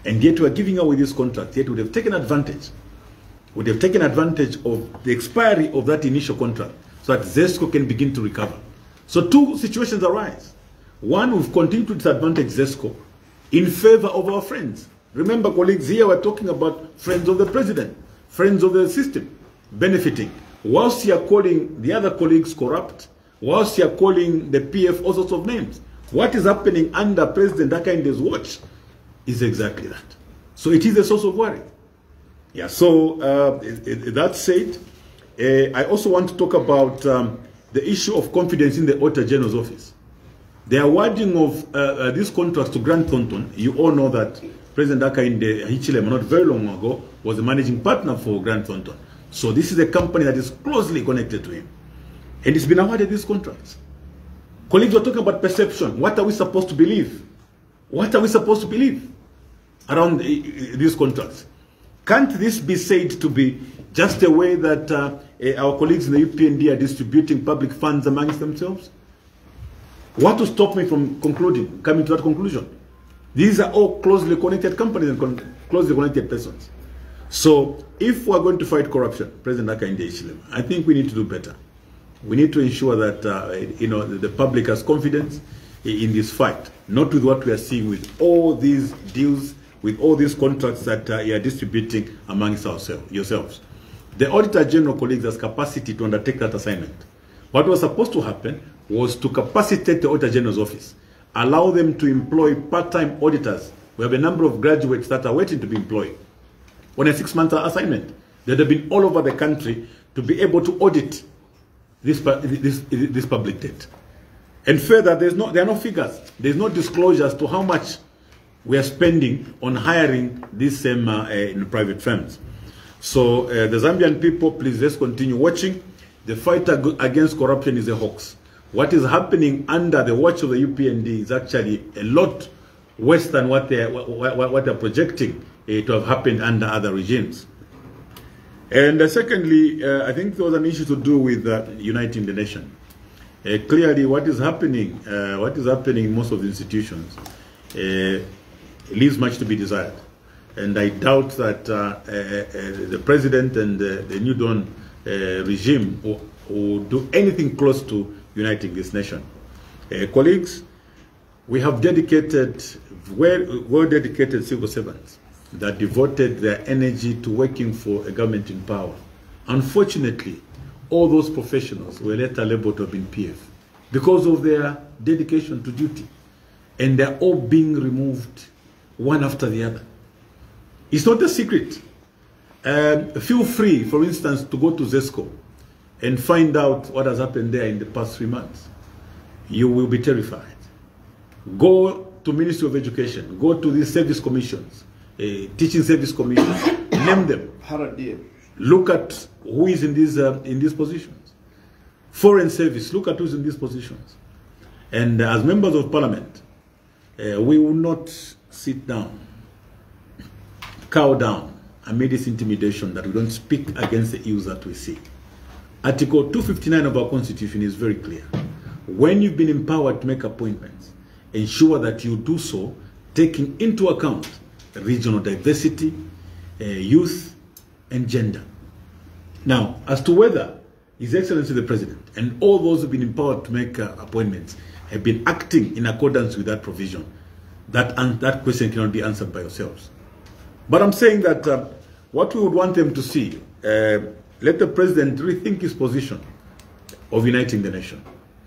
And yet we are giving away this contract, yet we would have taken advantage. Would have taken advantage of the expiry of that initial contract so that ZESCO can begin to recover. So two situations arise. One, we've continued to disadvantage ZESCO in favor of our friends. Remember, colleagues, here we're talking about friends of the president, friends of the system, benefiting. Whilst you're calling the other colleagues corrupt, whilst you're calling the PF all sorts of names, what is happening under President Dakande's watch is exactly that. So it is a source of worry. Yeah, so that said, I also want to talk about the issue of confidence in the Auditor General's office. The awarding of these contracts to Grant Thornton, you all know that President Hakainde Hichilema, not very long ago, was the managing partner for Grant Thornton. So this is a company that is closely connected to him. And it's been awarded these contracts. Colleagues, we're talking about perception. What are we supposed to believe? What are we supposed to believe around these contracts? Can't this be said to be just a way that our colleagues in the UPND are distributing public funds amongst themselves? What to stop me from coming to that conclusion? These are all closely connected companies and closely connected persons. So if we're going to fight corruption, President Hakainde Hichilema, I think we need to do better. We need to ensure that the public has confidence in this fight, not with what we are seeing with all these deals, with all these contracts that you are distributing amongst yourselves. The Auditor General, colleagues, has capacity to undertake that assignment. What was supposed to happen was to capacitate the Auditor General's office, allow them to employ part-time auditors. We have a number of graduates that are waiting to be employed on a 6-month assignment. That have been all over the country to be able to audit this public debt. And further, there are no figures. There's no disclosure as to how much we are spending on hiring these same private firms. So the Zambian people, please, let's continue watching. The fight against corruption is a hoax. What is happening under the watch of the UPND is actually a lot worse than what they're projecting to have happened under other regimes. And secondly, I think there was an issue to do with uniting the nation. Clearly, what is happening in most of the institutions leaves much to be desired. And I doubt that the president and the New Dawn regime will do anything close to uniting this nation. Colleagues, we have dedicated, well-dedicated civil servants that devoted their energy to working for a government in power. Unfortunately, all those professionals were later labeled to have been PF because of their dedication to duty. And they're all being removed one after the other. It's not a secret. Feel free, for instance, to go to ZESCO and find out what has happened there in the past 3 months. You will be terrified. Go to Ministry of Education, go to these service commissions, teaching service commissions, name them. Look at who is in these positions. Foreign service, look at who's in these positions. And as members of parliament, we will not sit down, cow down amid this intimidation that we don't speak against the ills that we see. Article 259 of our Constitution is very clear. When you've been empowered to make appointments, ensure that you do so taking into account regional diversity, youth, and gender. Now, as to whether His Excellency the President and all those who've been empowered to make appointments have been acting in accordance with that provision, that question cannot be answered by yourselves. But I'm saying that what we would want them to see, let the President rethink his position of uniting the nation.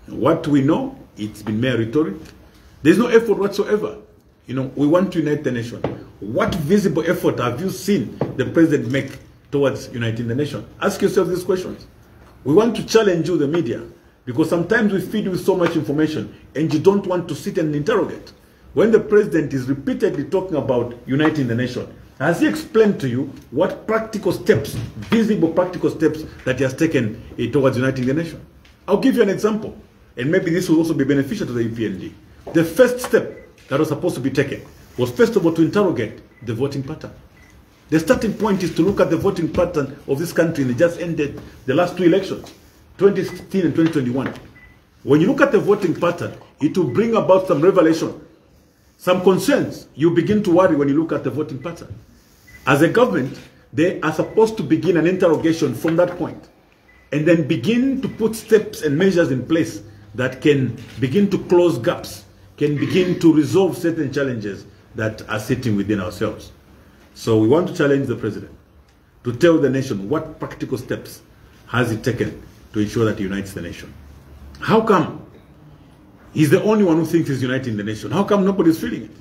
What we know, it's been mere rhetoric. There's no effort whatsoever. We want to unite the nation. What visible effort have you seen the President make towards uniting the nation? Ask yourself these questions. We want to challenge you, the media, because sometimes we feed you with so much information and you don't want to sit and interrogate. When the President is repeatedly talking about uniting the nation, has he explained to you what practical steps, visible practical steps that he has taken towards uniting the nation? I'll give you an example, and maybe this will also be beneficial to the UPND. The first step that was supposed to be taken was first of all to interrogate the voting pattern. The starting point is to look at the voting pattern of this country, and it just ended the last 2 elections, 2016 and 2021. When you look at the voting pattern, it will bring about some revelation, some concerns. You begin to worry when you look at the voting pattern. As a government, they are supposed to begin an interrogation from that point, and then begin to put steps and measures in place that can begin to close gaps, can begin to resolve certain challenges that are sitting within ourselves. So we want to challenge the president to tell the nation what practical steps has he taken to ensure that he unites the nation. How come he's the only one who thinks he's uniting the nation? How come nobody's feeling it?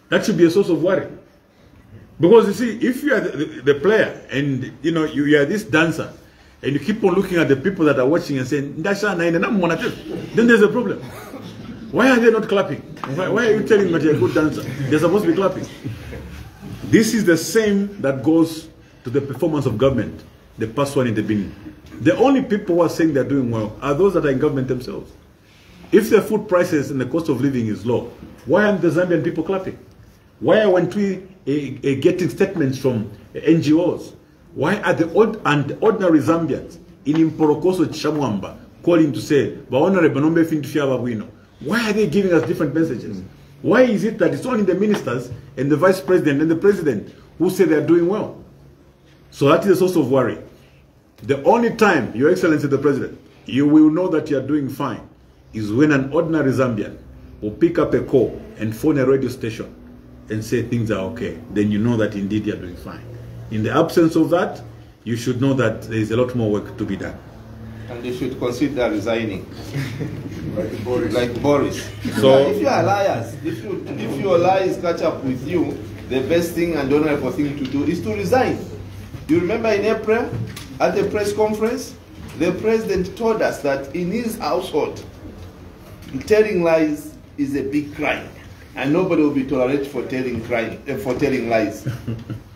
That should be a source of worry. Because you see, if you are the player and you are this dancer, and you keep on looking at the people that are watching and saying, then there's a problem. Why are they not clapping? Why are you telling me that you're a good dancer? They're supposed to be clapping. This is the same that goes to the performance of government, the past one in the beginning. The only people who are saying they're doing well are those that are in government themselves. If the food prices and the cost of living is low, why aren't the Zambian people clapping? Why aren't we getting statements from NGOs? Why are the ordinary Zambians in Imporokoso Chamwamba calling to say, why are they giving us different messages? Why is it that it's only the ministers and the vice president and the president who say they're doing well? So that is a source of worry. The only time, Your Excellency the President, you will know that you are doing fine is when an ordinary Zambian will pick up a call and phone a radio station and say things are okay. Then you know that indeed you are doing fine. In the absence of that, you should know that there is a lot more work to be done. And they should consider resigning. Like Boris. So, if you are liars, if your lies catch up with you, the best thing and honorable thing to do is to resign. You remember in April, at the press conference, the president told us that in his household, telling lies is a big crime, and nobody will be tolerated for telling lies.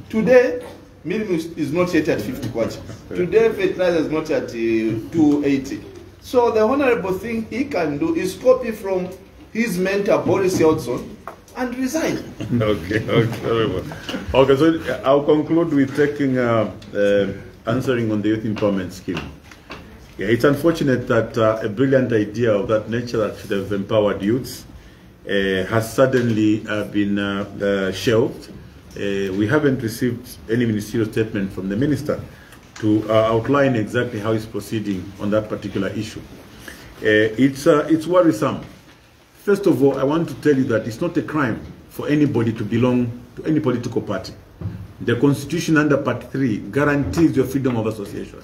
Today, minimum is not yet at 50 kwacha. Today, fertilizer is not at 280. So the honorable thing he can do is copy from his mentor Boris Yeltsin and resign. Okay, so I'll conclude with taking answering on the youth empowerment scheme. Yeah, it's unfortunate that a brilliant idea of that nature that should have empowered youths has suddenly been shelved. We haven't received any ministerial statement from the minister to outline exactly how he's proceeding on that particular issue. It's worrisome. First of all, I want to tell you that it's not a crime for anybody to belong to any political party. The Constitution under Part 3 guarantees your freedom of association.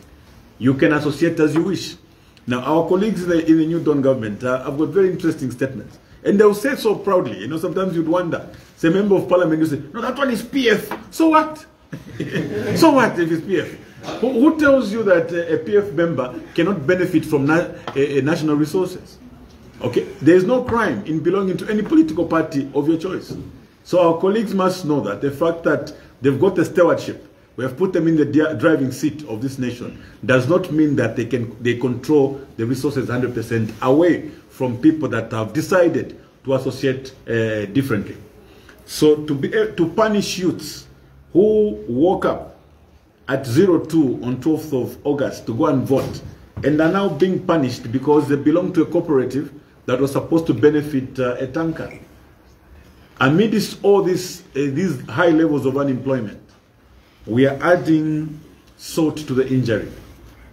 You can associate as you wish. Now, our colleagues in the New Dawn government have got very interesting statements. And they'll say so proudly. You know, sometimes you'd wonder. Say, member of parliament, you say, no, that one is PF. So what? So what if it's PF? Who tells you that a PF member cannot benefit from national resources? Okay, there is no crime in belonging to any political party of your choice. So our colleagues must know that the fact that they've got the stewardship, we have put them in the driving seat of this nation, does not mean that they control the resources 100% away from people that have decided to associate differently. So to punish youths who woke up at 02 on 12th of August to go and vote and are now being punished because they belong to a cooperative that was supposed to benefit a tanker. Amidst all these high levels of unemployment, we are adding salt to the injury.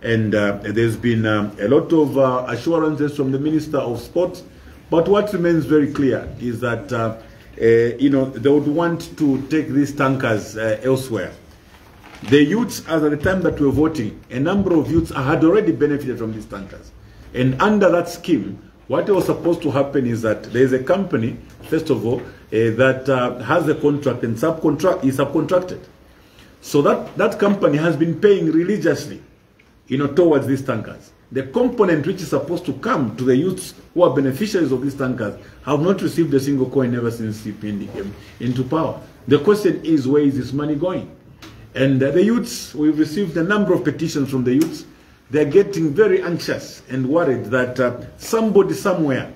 And there's been a lot of assurances from the Minister of Sport, but what remains very clear is that they would want to take these tankers elsewhere. The youths, as at the time that we were voting, a number of youths had already benefited from these tankers. And under that scheme, what was supposed to happen is that there is a company, first of all, that has a contract and is subcontracted. So that company has been paying religiously, towards these tankers. The component which is supposed to come to the youths who are beneficiaries of these tankers have not received a single coin ever since CPND came into power. The question is, where is this money going? And the youths, we've received a number of petitions from the youths. They're getting very anxious and worried that somebody somewhere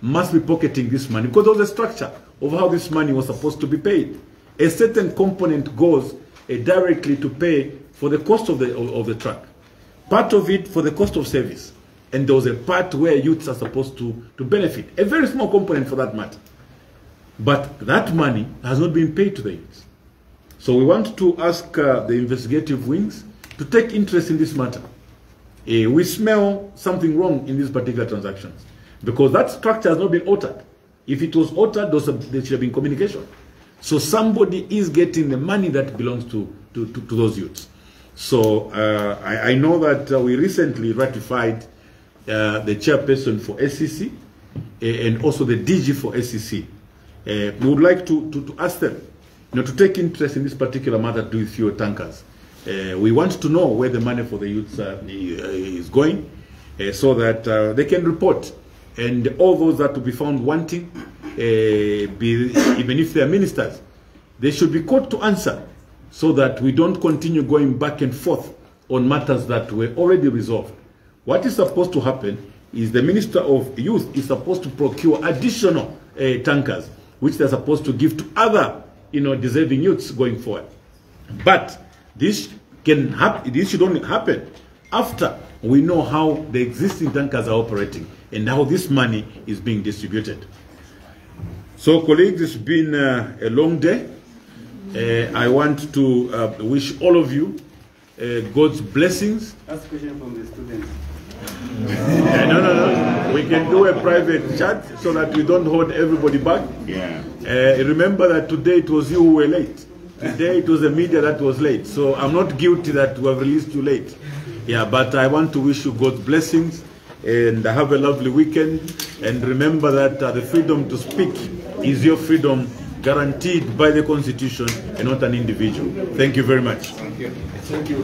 must be pocketing this money, because there was a structure of how this money was supposed to be paid. A certain component goes directly to pay for the cost of the truck. Part of it for the cost of service. And there was a part where youths are supposed to benefit. A very small component for that matter. But that money has not been paid to the youths. So we want to ask the investigative wings to take interest in this matter. We smell something wrong in these particular transactions, because that structure has not been altered. If it was altered, there should have been communication. So somebody is getting the money that belongs to those youths. So I know that we recently ratified the chairperson for SCC and also the DG for SCC. We would like to ask them, to take interest in this particular matter to do with fuel tankers. We want to know where the money for the youths is going, so that they can report. And all those that will be found wanting, even if they are ministers, they should be called to answer, so that we don't continue going back and forth on matters that were already resolved. What is supposed to happen is the Minister of Youth is supposed to procure additional tankers, which they're supposed to give to other, deserving youths going forward. But this should only happen after we know how the existing tankers are operating and how this money is being distributed. So, colleagues, it's been a long day. I want to wish all of you God's blessings. That's a question from the students. No. We can do a private chat so that we don't hold everybody back. Yeah. Remember that today it was you who were late. Today it was the media that was late. So I'm not guilty that we have released you late. Yeah, but I want to wish you God's blessings and have a lovely weekend. And remember that the freedom to speak is your freedom, guaranteed by the Constitution and not an individual. Thank you very much. Thank you. Thank you.